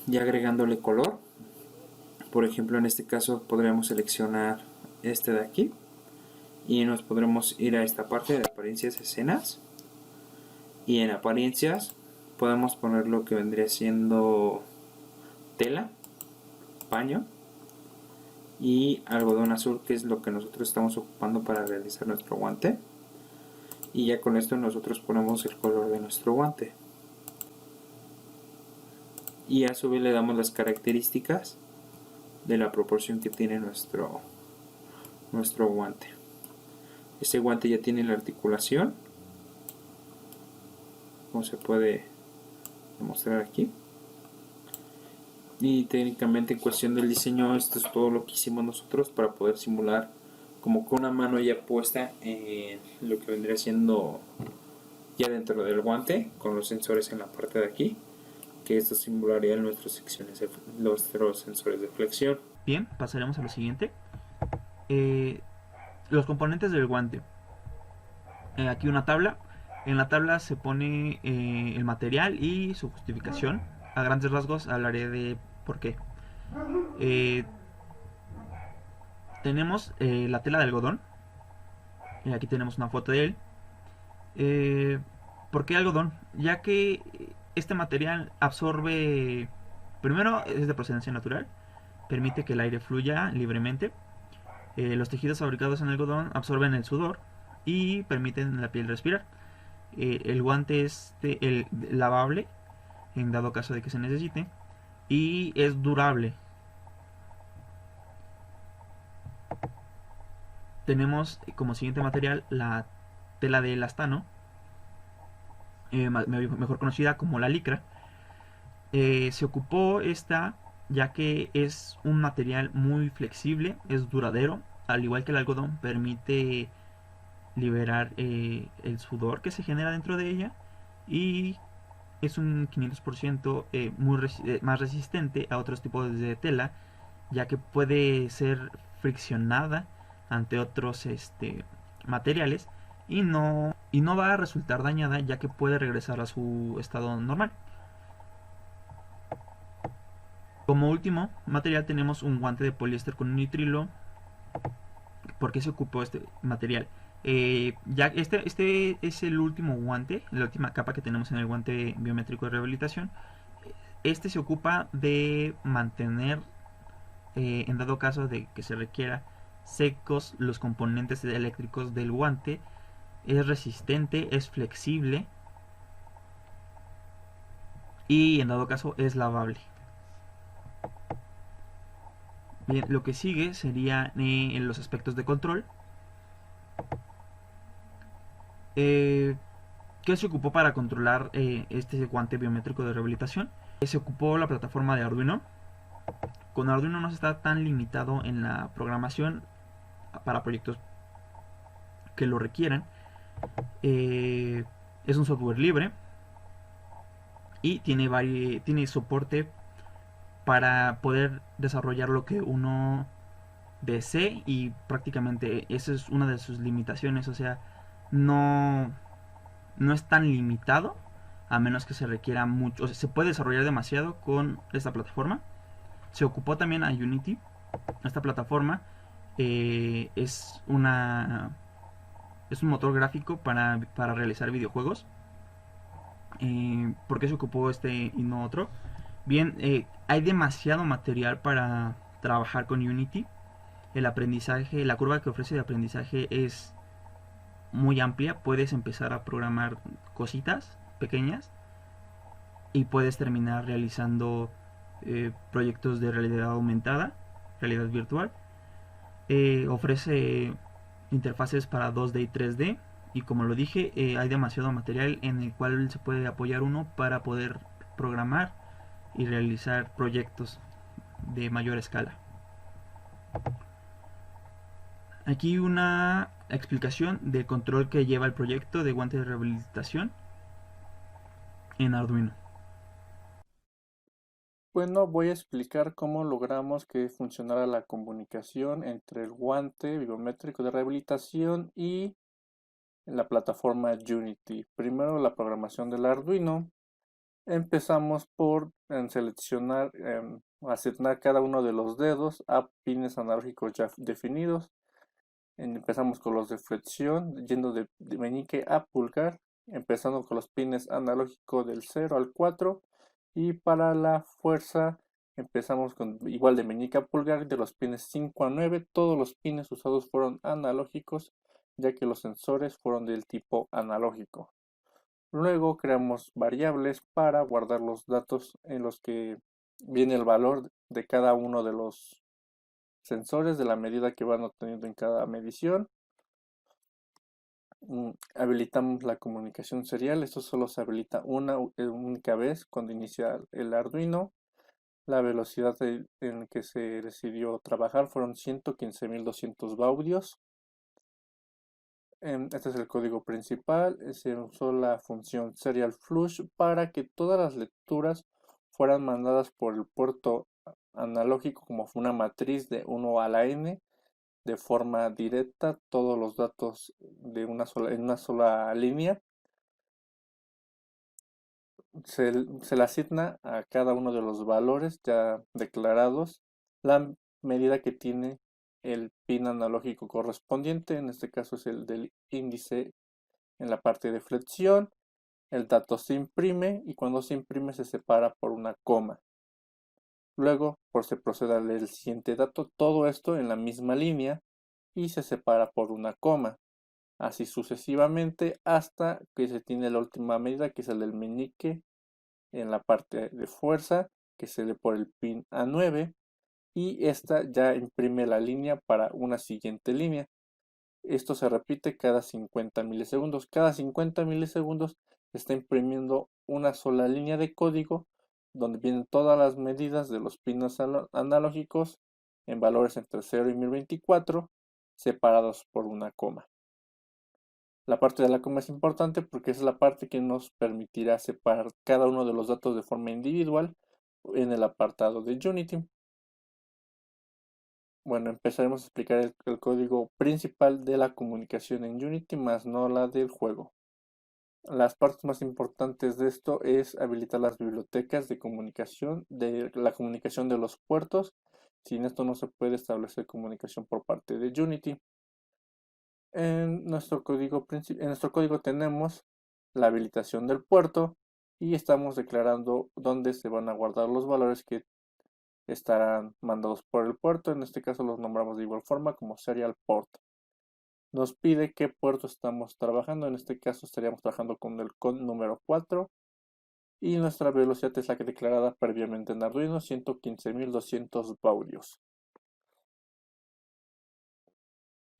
ya agregándole color. Por ejemplo, en este caso podríamos seleccionar este de aquí y nos podremos ir a esta parte de apariencias, escenas, y en apariencias podemos poner lo que vendría siendo tela, paño y algodón azul, que es lo que nosotros estamos ocupando para realizar nuestro guante, y ya con esto nosotros ponemos el color de nuestro guante y a su vez le damos las características de la proporción que tiene nuestro guante. Este guante ya tiene la articulación, como se puede demostrar aquí. Y técnicamente en cuestión del diseño, esto es todo lo que hicimos nosotros para poder simular como con una mano ya puesta en lo que vendría siendo ya dentro del guante, con los sensores en la parte de aquí, que esto simularía nuestros sensores de flexión. Bien, pasaremos a lo siguiente. Los componentes del guante. Aquí una tabla. En la tabla se pone el material y su justificación. A grandes rasgos hablaré de por qué. Tenemos la tela de algodón. Aquí tenemos una foto de él. ¿Por qué algodón? Ya que este material absorbe, primero es de procedencia natural, permite que el aire fluya libremente. Los tejidos fabricados en algodón absorben el sudor y permiten a la piel respirar. El guante es lavable en dado caso de que se necesite y es durable. Tenemos como siguiente material la tela de elastano, mejor conocida como la licra. Se ocupó esta ya que es un material muy flexible, es duradero, al igual que el algodón permite liberar el sudor que se genera dentro de ella, y es un 500% más resistente a otros tipos de tela, ya que puede ser friccionada ante otros materiales y no va a resultar dañada, ya que puede regresar a su estado normal. Como último material tenemos un guante de poliéster con un nitrilo. ¿Por qué se ocupó este material? Ya este es el último guante, la última capa que tenemos en el guante biométrico de rehabilitación. Este se ocupa de mantener, en dado caso de que se requiera, secos los componentes eléctricos del guante. Es resistente, es flexible y en dado caso es lavable. Bien, lo que sigue sería en los aspectos de control. ¿Qué se ocupó para controlar este guante biométrico de rehabilitación? Se ocupó la plataforma de Arduino. Con Arduino no se está tan limitado en la programación para proyectos que lo requieran. Es un software libre y tiene soporte para poder desarrollar lo que uno desee, y prácticamente esa es una de sus limitaciones. O sea, no es tan limitado, a menos que se requiera mucho. O sea, se puede desarrollar demasiado con esta plataforma. Se ocupó también a Unity. Esta plataforma es un motor gráfico para realizar videojuegos. ¿Por qué se ocupó este y no otro? Bien, hay demasiado material para trabajar con Unity. El aprendizaje, la curva que ofrece de aprendizaje es muy amplia. Puedes empezar a programar cositas pequeñas y puedes terminar realizando proyectos de realidad aumentada, realidad virtual. Ofrece interfaces para 2D y 3D. Y como lo dije, hay demasiado material en el cual se puede apoyar uno para poder programar y realizar proyectos de mayor escala. Aquí una explicación del control que lleva el proyecto de guante de rehabilitación en Arduino. Bueno, voy a explicar cómo logramos que funcionara la comunicación entre el guante biométrico de rehabilitación y la plataforma Unity. Primero la programación del Arduino. Empezamos por seleccionar, asignar cada uno de los dedos a pines analógicos ya definidos. Empezamos con los de flexión, yendo de meñique a pulgar, empezando con los pines analógicos del 0 al 4. Y para la fuerza empezamos con igual de meñique a pulgar, de los pines 5 a 9. Todos los pines usados fueron analógicos, ya que los sensores fueron del tipo analógico. Luego creamos variables para guardar los datos en los que viene el valor de cada uno de los sensores, de la medida que van obteniendo en cada medición. Habilitamos la comunicación serial. Esto solo se habilita una única vez cuando inicia el Arduino. La velocidad en que se decidió trabajar fueron 115.200 baudios. Este es el código principal. Se usó la función serial flush para que todas las lecturas fueran mandadas por el puerto analógico como una matriz de 1 a la n de forma directa, todos los datos en una sola línea. Se le asigna a cada uno de los valores ya declarados la medida que tiene el pin analógico correspondiente. En este caso es el del índice en la parte de flexión. El dato se imprime y cuando se imprime se separa por una coma. Luego se procede a leer el siguiente dato, todo esto en la misma línea y se separa por una coma. Así sucesivamente hasta que se tiene la última medida, que es el del meñique en la parte de fuerza, que se lee por el pin A9, y esta ya imprime la línea para una siguiente línea. Esto se repite cada 50 milisegundos. Cada 50 milisegundos está imprimiendo una sola línea de código donde vienen todas las medidas de los pines analógicos en valores entre 0 y 1024 separados por una coma. La parte de la coma es importante porque es la parte que nos permitirá separar cada uno de los datos de forma individual en el apartado de Unity. Bueno, empezaremos a explicar el código principal de la comunicación en Unity, más no la del juego. Las partes más importantes de esto es habilitar las bibliotecas de comunicación, de la comunicación de los puertos. Sin esto no se puede establecer comunicación por parte de Unity. En nuestro código tenemos la habilitación del puerto y estamos declarando dónde se van a guardar los valores que estarán mandados por el puerto. En este caso los nombramos de igual forma como serial port. Nos pide qué puerto estamos trabajando. En este caso estaríamos trabajando con el número 4 y nuestra velocidad es la que declarada previamente en Arduino, 115.200 baudios.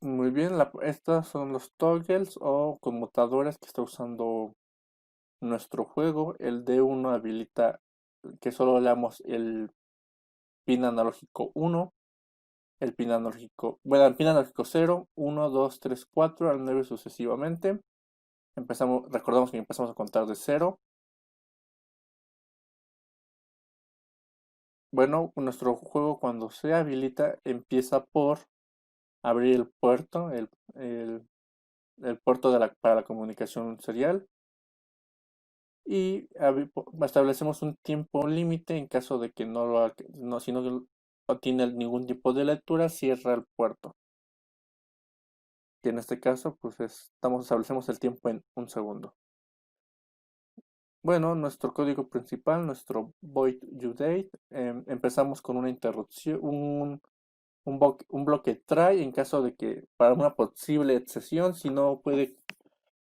Muy bien, estos son los toggles o conmutadores que está usando nuestro juego. El D1 habilita que solo leamos el pin analógico 1, el pin analógico 0, 1, 2, 3, 4, al 9 sucesivamente. Recordamos que empezamos a contar de 0. Bueno, nuestro juego cuando se habilita empieza por abrir el puerto, el puerto para la comunicación serial, y establecemos un tiempo límite. En caso de que si no tiene ningún tipo de lectura, cierra el puerto, que en este caso pues establecemos el tiempo en 1 segundo. Bueno, nuestro código principal, nuestro void udate, empezamos con una interrupción, un bloque try en caso de que para una posible excepción, si no puede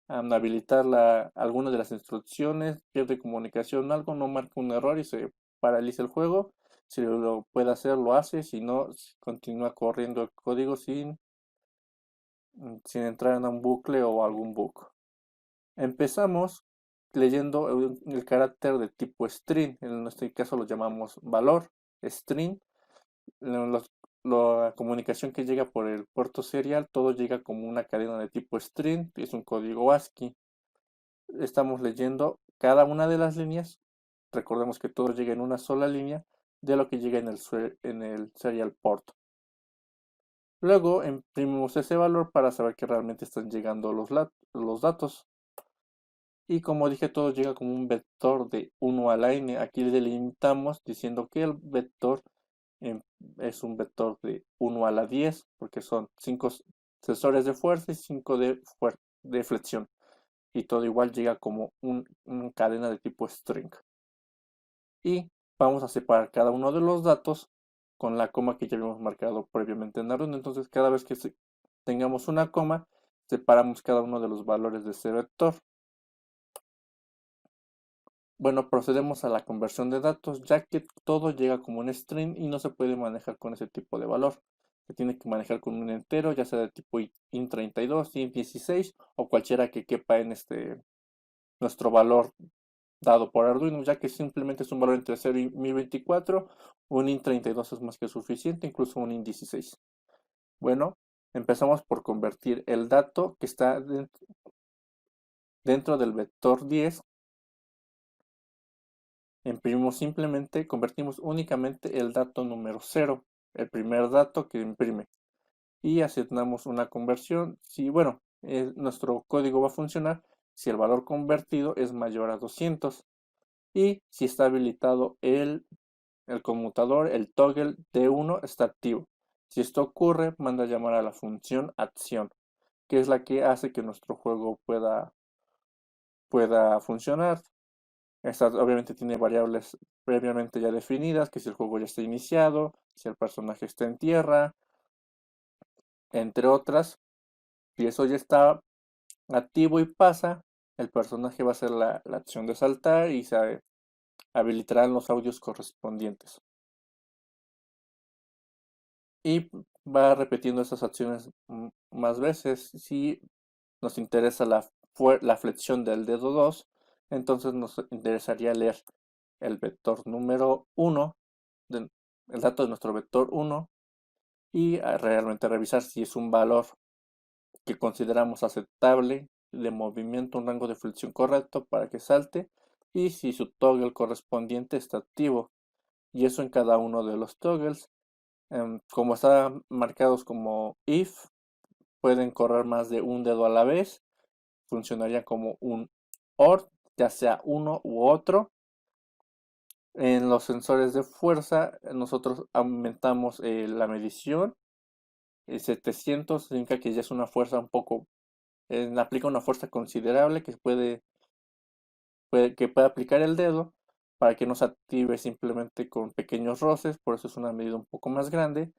habilitar alguna de las instrucciones, pierde comunicación, algo, no marca un error y se paraliza el juego. Si lo puede hacer, lo hace, si no, continúa corriendo el código sin entrar en un bucle o algún bug. Empezamos leyendo el carácter de tipo string, en este caso lo llamamos valor, string. La comunicación que llega por el puerto serial, todo llega como una cadena de tipo string, es un código ASCII. Estamos leyendo cada una de las líneas, recordemos que todo llega en una sola línea de lo que llega en el serial port. Luego imprimimos ese valor para saber que realmente están llegando los datos. Y como dije, todo llega como un vector de 1 a la n. Aquí delimitamos diciendo que el vector es un vector de 1 a la 10, porque son 5 sensores de fuerza y 5 de flexión. Y todo igual llega como una cadena de tipo string. Y vamos a separar cada uno de los datos con la coma que ya habíamos marcado previamente en Arduino. Entonces, cada vez que tengamos una coma, separamos cada uno de los valores de ese vector. Bueno, procedemos a la conversión de datos, ya que todo llega como un string y no se puede manejar con ese tipo de valor. Se tiene que manejar con un entero, ya sea de tipo int32, int16 o cualquiera que quepa en nuestro valor dado por Arduino, ya que simplemente es un valor entre 0 y 1024. Un int32 es más que suficiente, incluso un int16. Bueno, empezamos por convertir el dato que está dentro del vector 10. Convertimos únicamente el dato número 0, el primer dato que imprime, y asignamos una conversión. Nuestro código va a funcionar si el valor convertido es mayor a 200 y si está habilitado el conmutador, el toggle D1 está activo. Si esto ocurre, manda a llamar a la función acción, que es la que hace que nuestro juego pueda funcionar. Esta obviamente tiene variables previamente ya definidas, que si el juego ya está iniciado, si el personaje está en tierra, entre otras. Si eso ya está activo y pasa, el personaje va a hacer la acción de saltar y se habilitarán los audios correspondientes. Y va repitiendo esas acciones más veces. Si nos interesa la flexión del dedo 2, entonces nos interesaría leer el vector número 1, el dato de nuestro vector 1, y realmente revisar si es un valor que consideramos aceptable de movimiento, un rango de flexión correcto para que salte, y si su toggle correspondiente está activo. Y eso en cada uno de los toggles. Como están marcados como if, pueden correr más de un dedo a la vez. Funcionaría como un OR, ya sea uno u otro. En los sensores de fuerza, nosotros aumentamos la medición. 700 significa que ya es una fuerza un poco, aplica una fuerza considerable que puede aplicar el dedo para que no se active simplemente con pequeños roces. Por eso es una medida un poco más grande.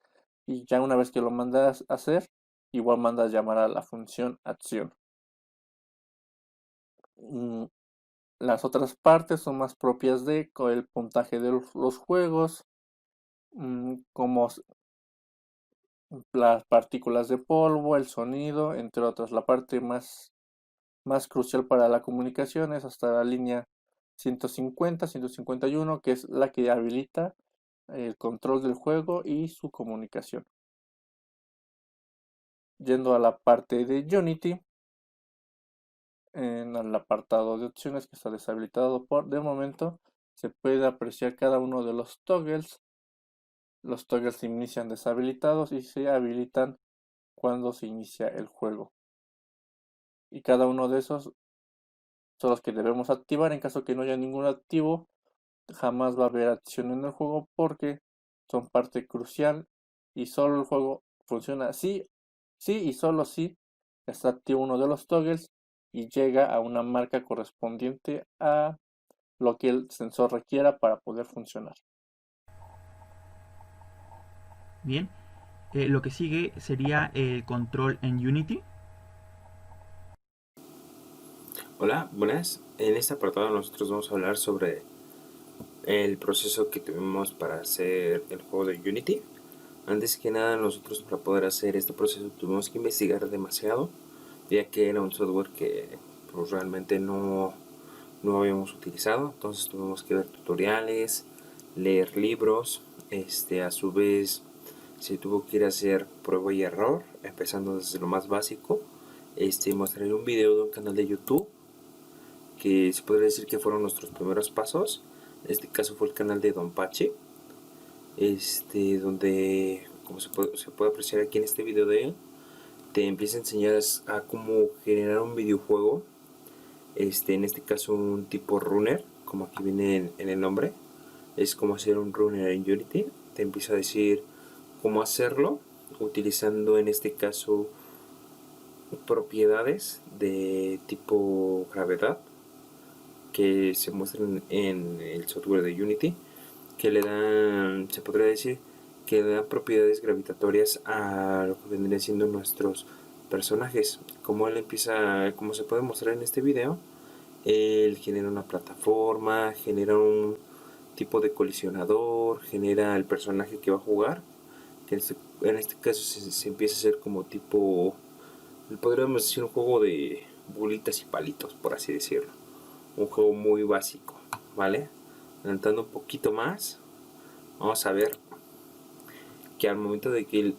Y ya una vez que lo mandas a hacer, igual mandas llamar a la función acción. Las otras partes son más propias de el puntaje de los juegos, como las partículas de polvo, el sonido, entre otras. La parte más crucial para la comunicación es hasta la línea 150, 151, que es la que habilita el control del juego y su comunicación. Yendo a la parte de Unity, en el apartado de opciones que está deshabilitado de momento, se puede apreciar cada uno de los toggles. Los toggles se inician deshabilitados y se habilitan cuando se inicia el juego. Y cada uno de esos son los que debemos activar. En caso que no haya ningún activo, jamás va a haber acción en el juego porque son parte crucial y solo el juego funciona sí y solo si está activo uno de los toggles y llega a una marca correspondiente a lo que el sensor requiera para poder funcionar. Bien, lo que sigue sería el control en Unity. Hola, buenas. En este apartado nosotros vamos a hablar sobre el proceso que tuvimos para hacer el juego de Unity. Antes que nada, nosotros para poder hacer este proceso tuvimos que investigar demasiado, ya que era un software que pues, realmente no habíamos utilizado. Entonces tuvimos que ver tutoriales, leer libros, a su vez se tuvo que ir a hacer prueba y error, empezando desde lo más básico. Mostraré un video de un canal de YouTube que se podría decir que fueron nuestros primeros pasos. En este caso fue el canal de Don Pache, donde, como se puede apreciar aquí en este video de él, te empieza a enseñar a cómo generar un videojuego, en este caso un tipo runner, como aquí viene en el nombre. Es como hacer un runner en Unity. Te empieza a decir cómo hacerlo, utilizando en este caso propiedades de tipo gravedad que se muestran en el software de Unity, que le dan, se podría decir, que le dan propiedades gravitatorias a lo que vendrían siendo nuestros personajes. Como él empieza, como se puede mostrar en este video, él genera una plataforma, genera un tipo de colisionador, genera el personaje que va a jugar, que en este caso se empieza a hacer como tipo, podríamos decir, un juego de bolitas y palitos, por así decirlo. Un juego muy básico, ¿vale? Adelantando un poquito más, vamos a ver que al momento de que él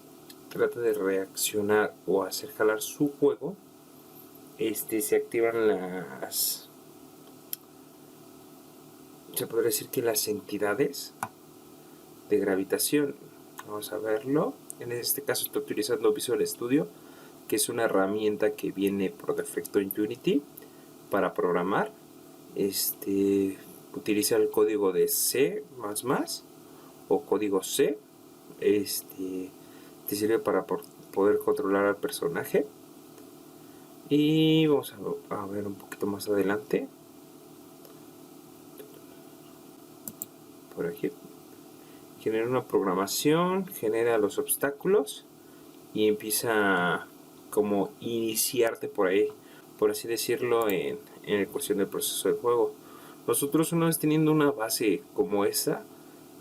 trata de reaccionar o hacer jalar su juego, se activan se podría decir que las entidades de gravitación. Vamos a verlo. En este caso estoy utilizando Visual Studio, que es una herramienta que viene por defecto en Unity para programar. Utiliza el código de C++ o código C. Te sirve para poder controlar al personaje. Y vamos a ver un poquito más adelante. Por aquí. Genera una programación, genera los obstáculos y empieza como iniciarte por ahí, por así decirlo, en la cuestión del proceso del juego. Nosotros, una vez teniendo una base como esa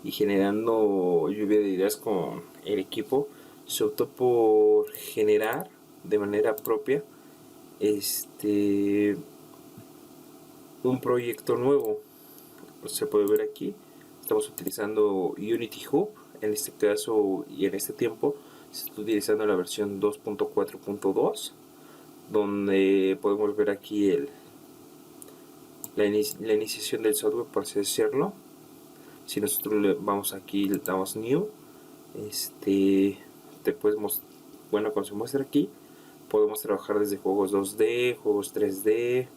y generando lluvia de ideas con el equipo, se optó por generar de manera propia un proyecto nuevo. Se puede ver aquí, estamos utilizando Unity Hub en este caso, y en este tiempo se está utilizando la versión 2.4.2, donde podemos ver aquí la iniciación del software, por así decirlo. Si nosotros le vamos aquí, le damos New, bueno, como se muestra aquí, podemos trabajar desde juegos 2D, juegos 3D,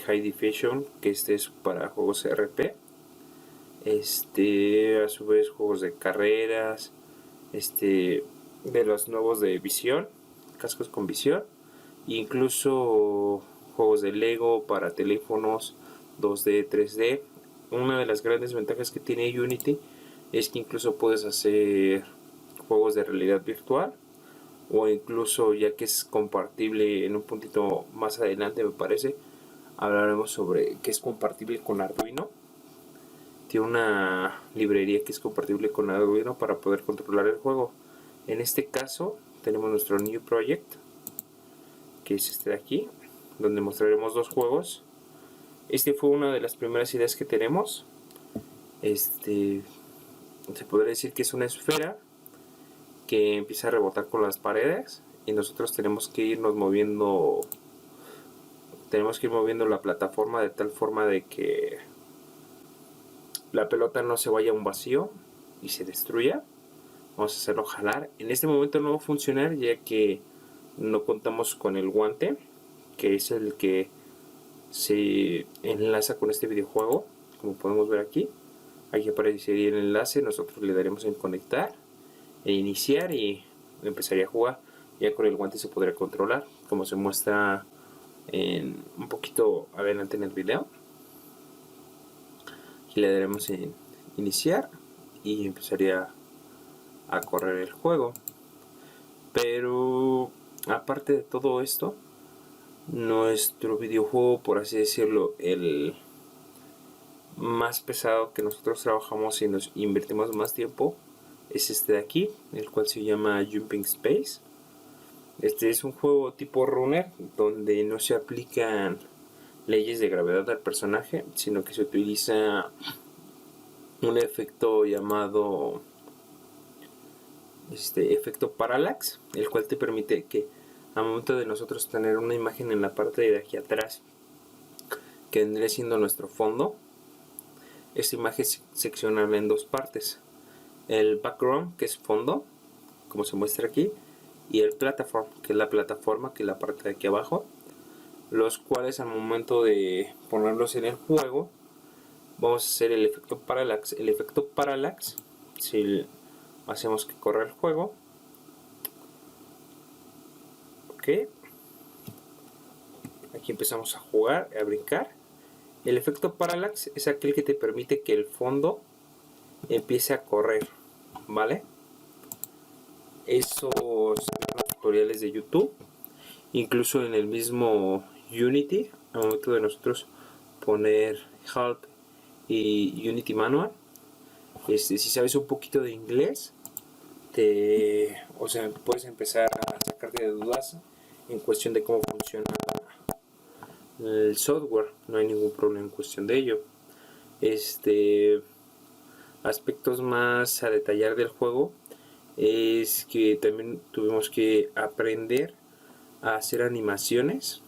High Definition, que es para juegos RP, a su vez juegos de carreras, de los nuevos de visión, cascos con visión, e incluso juegos de Lego para teléfonos 2D, 3D. Una de las grandes ventajas que tiene Unity es que incluso puedes hacer juegos de realidad virtual, o incluso, ya que es compatible, en un puntito más adelante me parece hablaremos sobre que es compatible con Arduino. Tiene una librería que es compatible con Arduino para poder controlar el juego. En este caso tenemos nuestro New Project, que es este de aquí, donde mostraremos dos juegos. Fue una de las primeras ideas que tenemos. Se podría decir que es una esfera que empieza a rebotar con las paredes y nosotros tenemos que irnos moviendo, la plataforma de tal forma de que la pelota no se vaya a un vacío y se destruya. Vamos a hacerlo jalar. En este momento no va a funcionar, ya que no contamos con el guante, que es el que se enlaza con este videojuego. Como podemos ver aquí aparecería el enlace, nosotros le daremos en conectar e iniciar y empezaría a jugar. Ya con el guante se podría controlar, como se muestra un poquito adelante en el video. Aquí le daremos en iniciar y empezaría a correr el juego. Pero aparte de todo esto, nuestro videojuego, por así decirlo, el más pesado que nosotros trabajamos y nos invertimos más tiempo, es este de aquí, el cual se llama Jumping Space. Este es un juego tipo runner donde no se aplican leyes de gravedad al personaje, sino que se utiliza un efecto llamado efecto parallax, el cual te permite que al momento de nosotros tener una imagen en la parte de aquí atrás, que vendría siendo nuestro fondo, esta imagen se secciona en dos partes: el background, que es fondo, como se muestra aquí, y el platform, que es la plataforma, que es la parte de aquí abajo, los cuales al momento de ponerlos en el juego vamos a hacer el efecto parallax. El efecto parallax, si hacemos que corra el juego, ok, aquí empezamos a jugar, a brincar. El efecto parallax es aquel que te permite que el fondo empiece a correr, ¿vale? Eso se ve en los tutoriales de YouTube, incluso en el mismo Unity, al momento de nosotros poner help y Unity Manual. Si sabes un poquito de inglés, puedes empezar a sacarte de dudas en cuestión de cómo funciona el software. No hay ningún problema en cuestión de ello. Aspectos más a detallar del juego es que también tuvimos que aprender a hacer animaciones.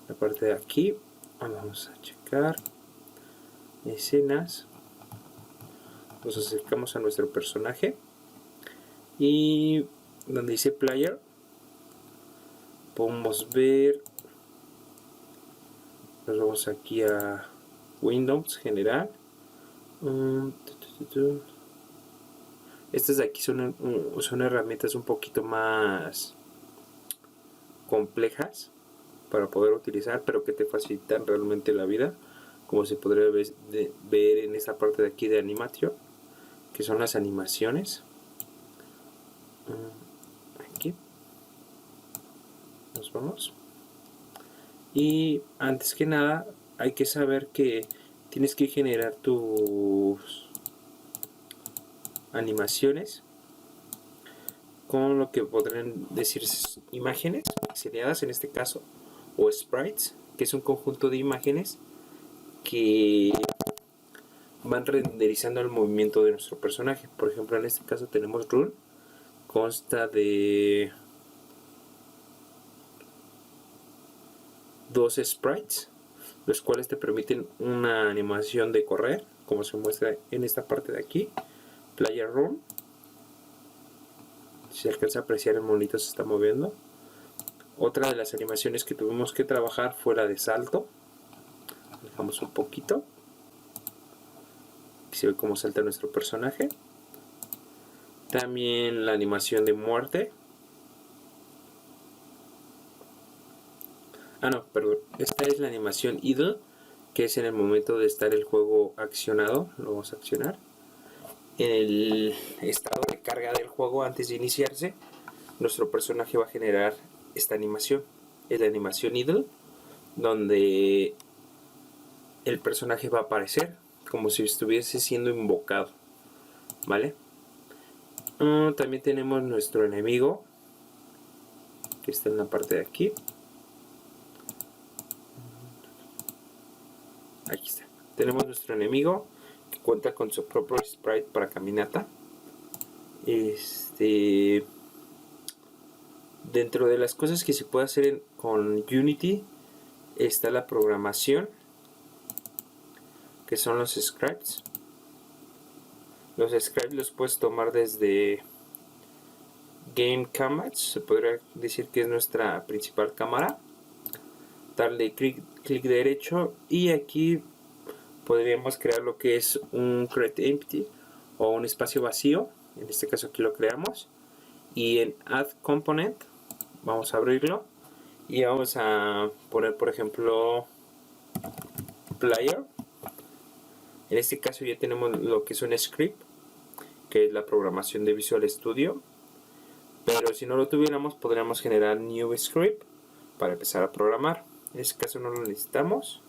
La parte de aquí, vamos a checar escenas, nos acercamos a nuestro personaje y donde dice player podemos ver, nos vamos aquí a Windows general. Estas de aquí son herramientas un poquito más complejas para poder utilizar, pero que te facilitan realmente la vida, como se podría ver en esta parte de aquí de animation, que son las animaciones. Aquí nos vamos, y antes que nada hay que saber que tienes que generar tus animaciones con lo que podrían decirse imágenes pixeladas en este caso, o sprites, que es un conjunto de imágenes que van renderizando el movimiento de nuestro personaje. Por ejemplo, en este caso tenemos Run, consta de 2 sprites, los cuales te permiten una animación de correr, como se muestra en esta parte de aquí, Player Run. Si se alcanza a apreciar, el monito se está moviendo. Otra de las animaciones que tuvimos que trabajar fue la de salto. Dejamos un poquito. Aquí se ve cómo salta nuestro personaje. También la animación de muerte. Perdón. Esta es la animación idle, que es en el momento de estar el juego accionado. Lo vamos a accionar. En el estado de carga del juego, antes de iniciarse, nuestro personaje va a generar esta animación. Es la animación idle, donde el personaje va a aparecer como si estuviese siendo invocado, ¿vale? También tenemos nuestro enemigo, que está en la parte de aquí. Aquí está. Tenemos nuestro enemigo, que cuenta con su propio sprite para caminata. Dentro de las cosas que se puede hacer con Unity está la programación, que son los scripts. Los scripts los puedes tomar desde Game Canvas, se podría decir que es nuestra principal cámara. Darle clic derecho y aquí podríamos crear lo que es un create empty o un espacio vacío. En este caso aquí lo creamos, y en add component vamos a abrirlo y vamos a poner, por ejemplo, player, En este caso ya tenemos lo que es un script, que es la programación de Visual Studio, pero si no lo tuviéramos podríamos generar new script para empezar a programar. En este caso no lo necesitamos,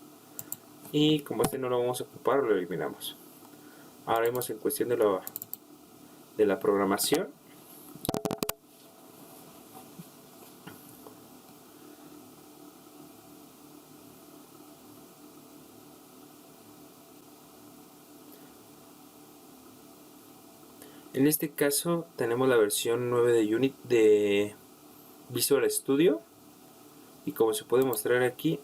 y como este no lo vamos a ocupar, lo eliminamos. Ahora vemos en cuestión de la programación. En este caso tenemos la versión 9 de Visual Studio, y como se puede mostrar aquí,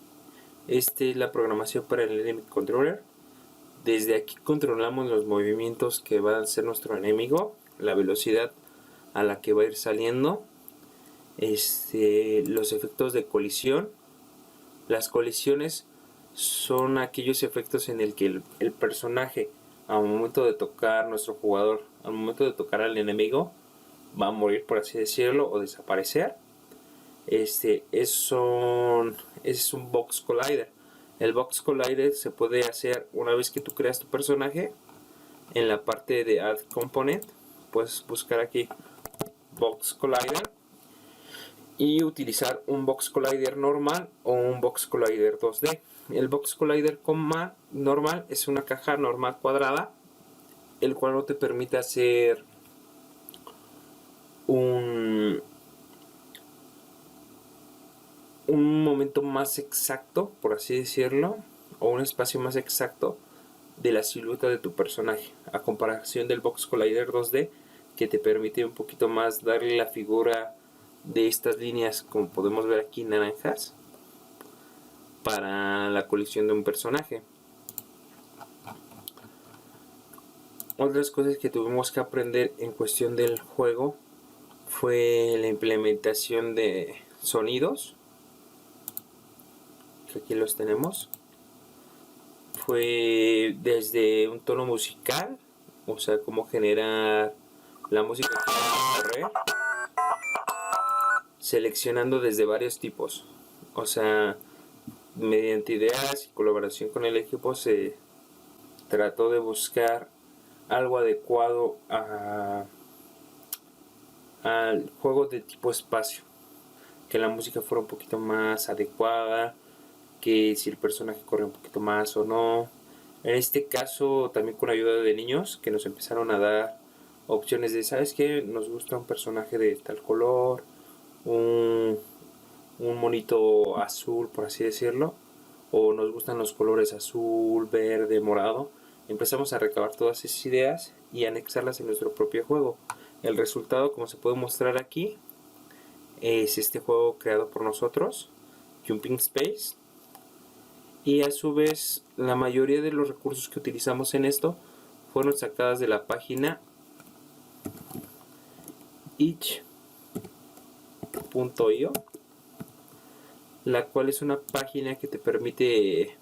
esta es la programación para el Enemy Controller. Desde aquí controlamos los movimientos que va a hacer nuestro enemigo, la velocidad a la que va a ir saliendo, los efectos de colisión. Las colisiones son aquellos efectos en el que el personaje, al momento de tocar, nuestro jugador, al momento de tocar al enemigo, va a morir, por así decirlo, o desaparecer. Es un Box Collider. El Box Collider se puede hacer una vez que tú creas tu personaje. En la parte de Add Component puedes buscar aquí Box Collider y utilizar un Box Collider normal o un Box Collider 2D. El Box Collider normal es una caja normal cuadrada, el cual no te permite hacer un momento más exacto, por así decirlo, o un espacio más exacto de la silueta de tu personaje, a comparación del Box Collider 2D, que te permite un poquito más darle la figura de estas líneas, como podemos ver aquí, naranjas, para la colisión de un personaje. Otras cosas que tuvimos que aprender en cuestión del juego fue la implementación de sonidos, que aquí los tenemos. Fue desde un tono musical, o sea, cómo generar la música que vamos a correr, seleccionando desde varios tipos. O sea, mediante ideas y colaboración con el equipo se trató de buscar algo adecuado al juego de tipo espacio, que la música fuera un poquito más adecuada, que si el personaje corre un poquito más o no. En este caso también con ayuda de niños que nos empezaron a dar opciones de, ¿sabes qué? Nos gusta un personaje de tal color, un monito azul, por así decirlo, o nos gustan los colores azul, verde, morado. Empezamos a recabar todas esas ideas y anexarlas en nuestro propio juego. El resultado, como se puede mostrar aquí, es este juego creado por nosotros, Jumping Space. Y a su vez, la mayoría de los recursos que utilizamos en esto fueron sacadas de la página itch.io, la cual es una página que te permite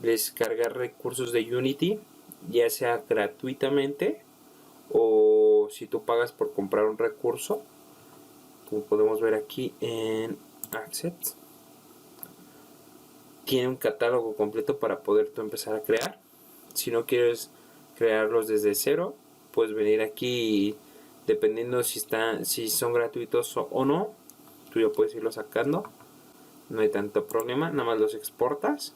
descargar recursos de Unity, ya sea gratuitamente o si tú pagas por comprar un recurso, como podemos ver aquí en Access. Tiene un catálogo completo para poder tú empezar a crear. Si no quieres crearlos desde cero, puedes venir aquí y dependiendo si son gratuitos o no, tú ya puedes irlos sacando, no hay tanto problema, nada más los exportas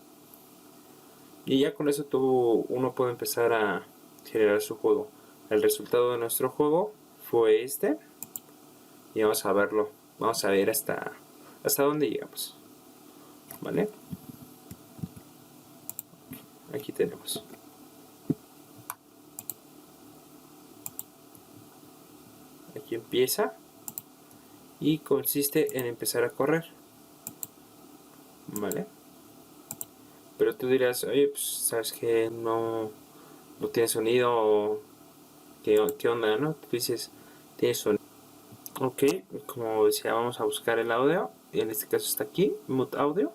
y ya con eso uno puede empezar a generar su juego. El resultado de nuestro juego fue este y vamos a verlo, vamos a ver hasta dónde llegamos, ¿vale? Aquí tenemos. Aquí empieza y consiste en empezar a correr, ¿vale? Pero tú dirás, oye, pues sabes que no tiene sonido, ¿qué onda, no? Tú dices, tiene sonido. Ok, como decía, vamos a buscar el audio. Y en este caso está aquí, Mute Audio.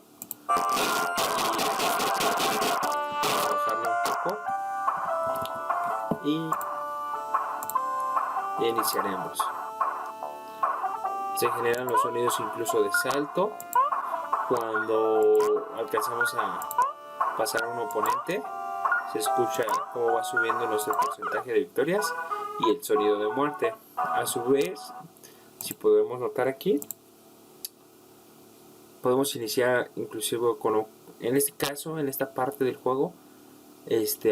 Y iniciaremos. Se generan los sonidos incluso de salto cuando alcanzamos a pasar a un oponente. se escucha cómo va subiendo nuestro porcentaje de victorias y el sonido de muerte. A su vez, si podemos notar aquí, podemos iniciar inclusive con, en este caso, en esta parte del juego,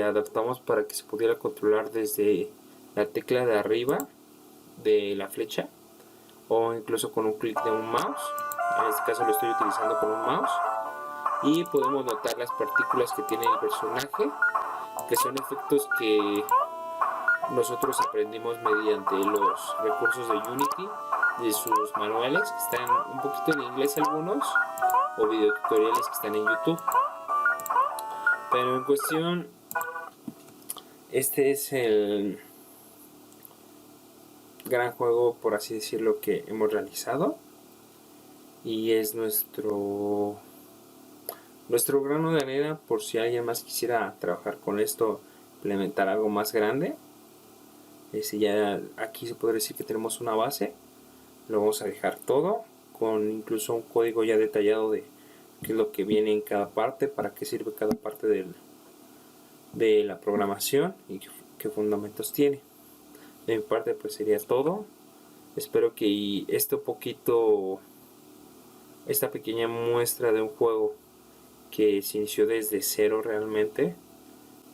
adaptamos para que se pudiera controlar desde la tecla de arriba de la flecha o incluso con un clic de un mouse. En este caso lo estoy utilizando con un mouse y podemos notar las partículas que tiene el personaje, que son efectos que nosotros aprendimos mediante los recursos de Unity, de sus manuales, que están un poquito en inglés algunos, o videotutoriales que están en YouTube. Pero en cuestión, este es el gran juego, por así decirlo, que hemos realizado, y es nuestro grano de arena por si alguien más quisiera trabajar con esto, implementar algo más grande. Ya aquí se podría decir que tenemos una base. Lo vamos a dejar todo con incluso un código ya detallado de qué es lo que viene en cada parte, para qué sirve cada parte de la programación y qué fundamentos tiene. De mi parte pues sería todo. Espero que esta pequeña muestra de un juego que se inició desde cero realmente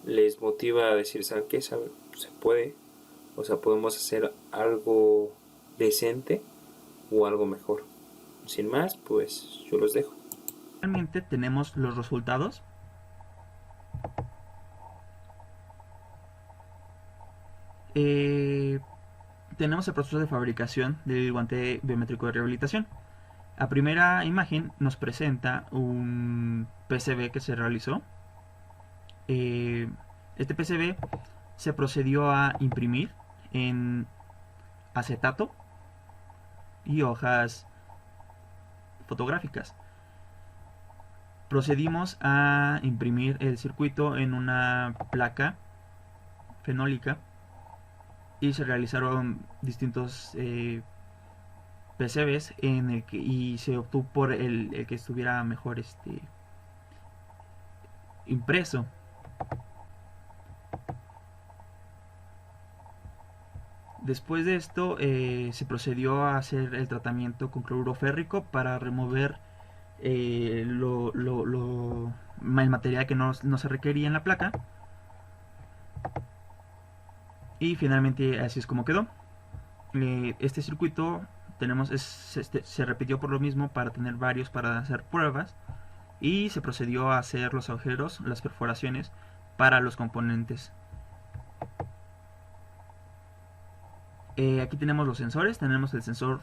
les motiva a decir, ¿saben qué? Se puede, o sea, podemos hacer algo decente o algo mejor. Sin más, pues yo los dejo. Realmente tenemos los resultados. Tenemos el proceso de fabricación del guante biométrico de rehabilitación. A primera imagen nos presenta un PCB que se realizó. Este PCB se procedió a imprimir en acetato y hojas fotográficas. Procedimos a imprimir el circuito en una placa fenólica y se realizaron distintos PCBs y se optó por el que estuviera mejor impreso. Después de esto se procedió a hacer el tratamiento con cloruro férrico para remover el material que no se requería en la placa. Y finalmente así es como quedó. Este circuito se repitió por lo mismo para tener varios para hacer pruebas, y se procedió a hacer los agujeros, las perforaciones para los componentes. Aquí tenemos los sensores. Tenemos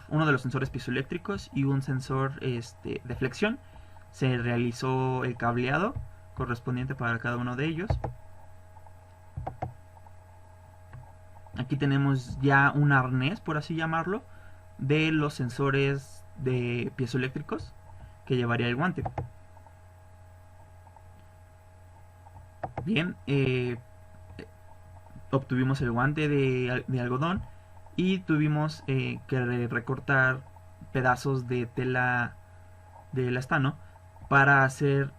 uno de los sensores piezoeléctricos y un sensor de flexión. Se realizó el cableado correspondiente para cada uno de ellos. Aquí tenemos ya un arnés, por así llamarlo, de los sensores de piezoeléctricos que llevaría el guante. Bien, obtuvimos el guante de algodón y tuvimos que recortar pedazos de tela de elastano para hacer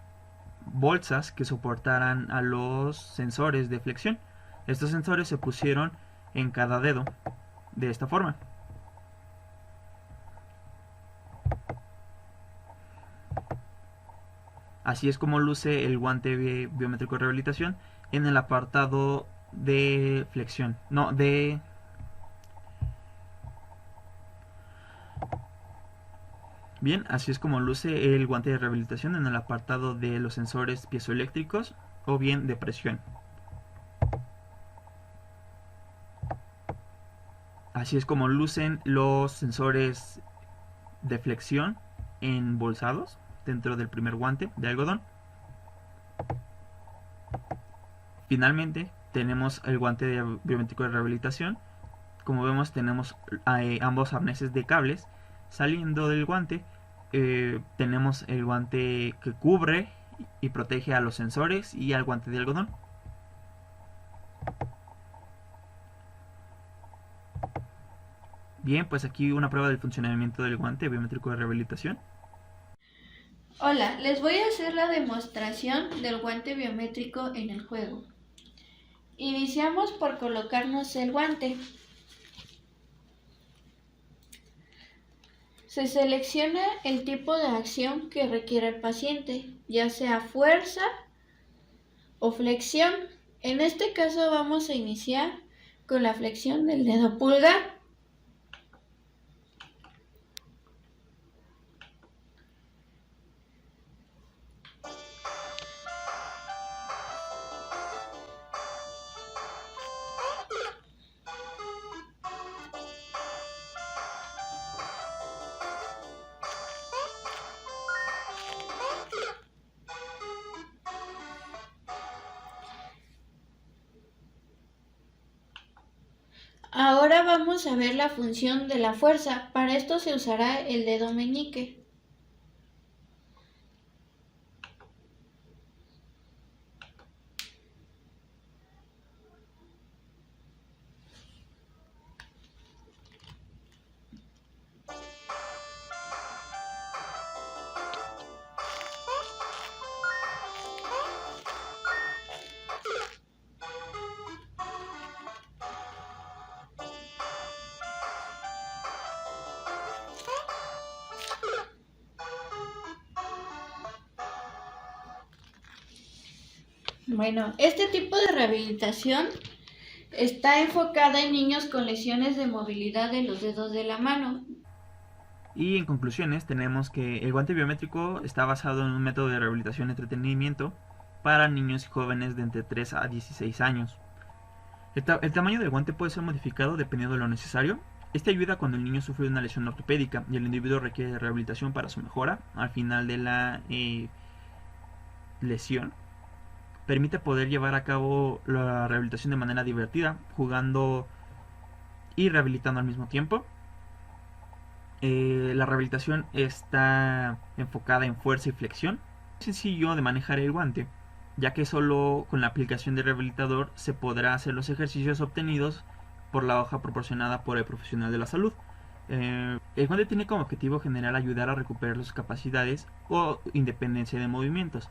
bolsas que soportaran a los sensores de flexión. Estos sensores se pusieron en cada dedo de esta forma. Así es como luce el guante biométrico de rehabilitación en el apartado de flexión. Bien, así es como luce el guante de rehabilitación en el apartado de los sensores piezoeléctricos o bien de presión. Así es como lucen los sensores de flexión embolsados dentro del primer guante de algodón. Finalmente tenemos el guante biométrico de rehabilitación. Como vemos, tenemos ambos arneses de cables. Saliendo del guante tenemos el guante que cubre y protege a los sensores y al guante de algodón. Bien, pues aquí una prueba del funcionamiento del guante biométrico de rehabilitación. Hola, les voy a hacer la demostración del guante biométrico en el juego. Iniciamos por colocarnos el guante. Se selecciona el tipo de acción que requiere el paciente, ya sea fuerza o flexión. En este caso vamos a iniciar con la flexión del dedo pulgar. Ahora vamos a ver la función de la fuerza. Para esto se usará el dedo meñique. Bueno, este tipo de rehabilitación está enfocada en niños con lesiones de movilidad de los dedos de la mano. Y en conclusiones tenemos que el guante biométrico está basado en un método de rehabilitación y entretenimiento para niños y jóvenes de entre 3 a 16 años. El tamaño del guante puede ser modificado dependiendo de lo necesario. Este ayuda cuando el niño sufre una lesión ortopédica y el individuo requiere de rehabilitación para su mejora al final de la lesión. Permite poder llevar a cabo la rehabilitación de manera divertida, jugando y rehabilitando al mismo tiempo. La rehabilitación está enfocada en fuerza y flexión. Es sencillo de manejar el guante, ya que solo con la aplicación del rehabilitador se podrá hacer los ejercicios obtenidos por la hoja proporcionada por el profesional de la salud. El guante tiene como objetivo general ayudar a recuperar sus capacidades o independencia de movimientos,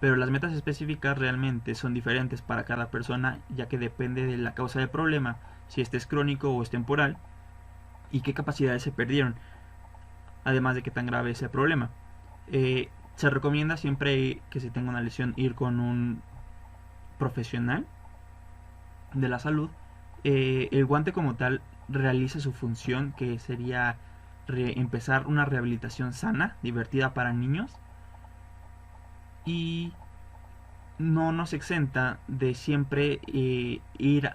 pero las metas específicas realmente son diferentes para cada persona, ya que depende de la causa del problema, si este es crónico o es temporal, y qué capacidades se perdieron, además de qué tan grave es el problema. Se recomienda siempre que se tenga una lesión ir con un profesional de la salud. El guante como tal realiza su función, que sería empezar una rehabilitación sana, divertida para niños, y no nos exenta de siempre ir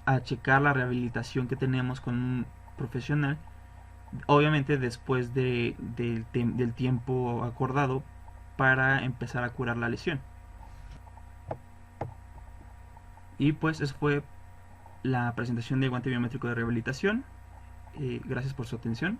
a checar la rehabilitación que tenemos con un profesional, obviamente después del tiempo acordado para empezar a curar la lesión. Y pues eso fue la presentación del guante biométrico de rehabilitación. Gracias por su atención.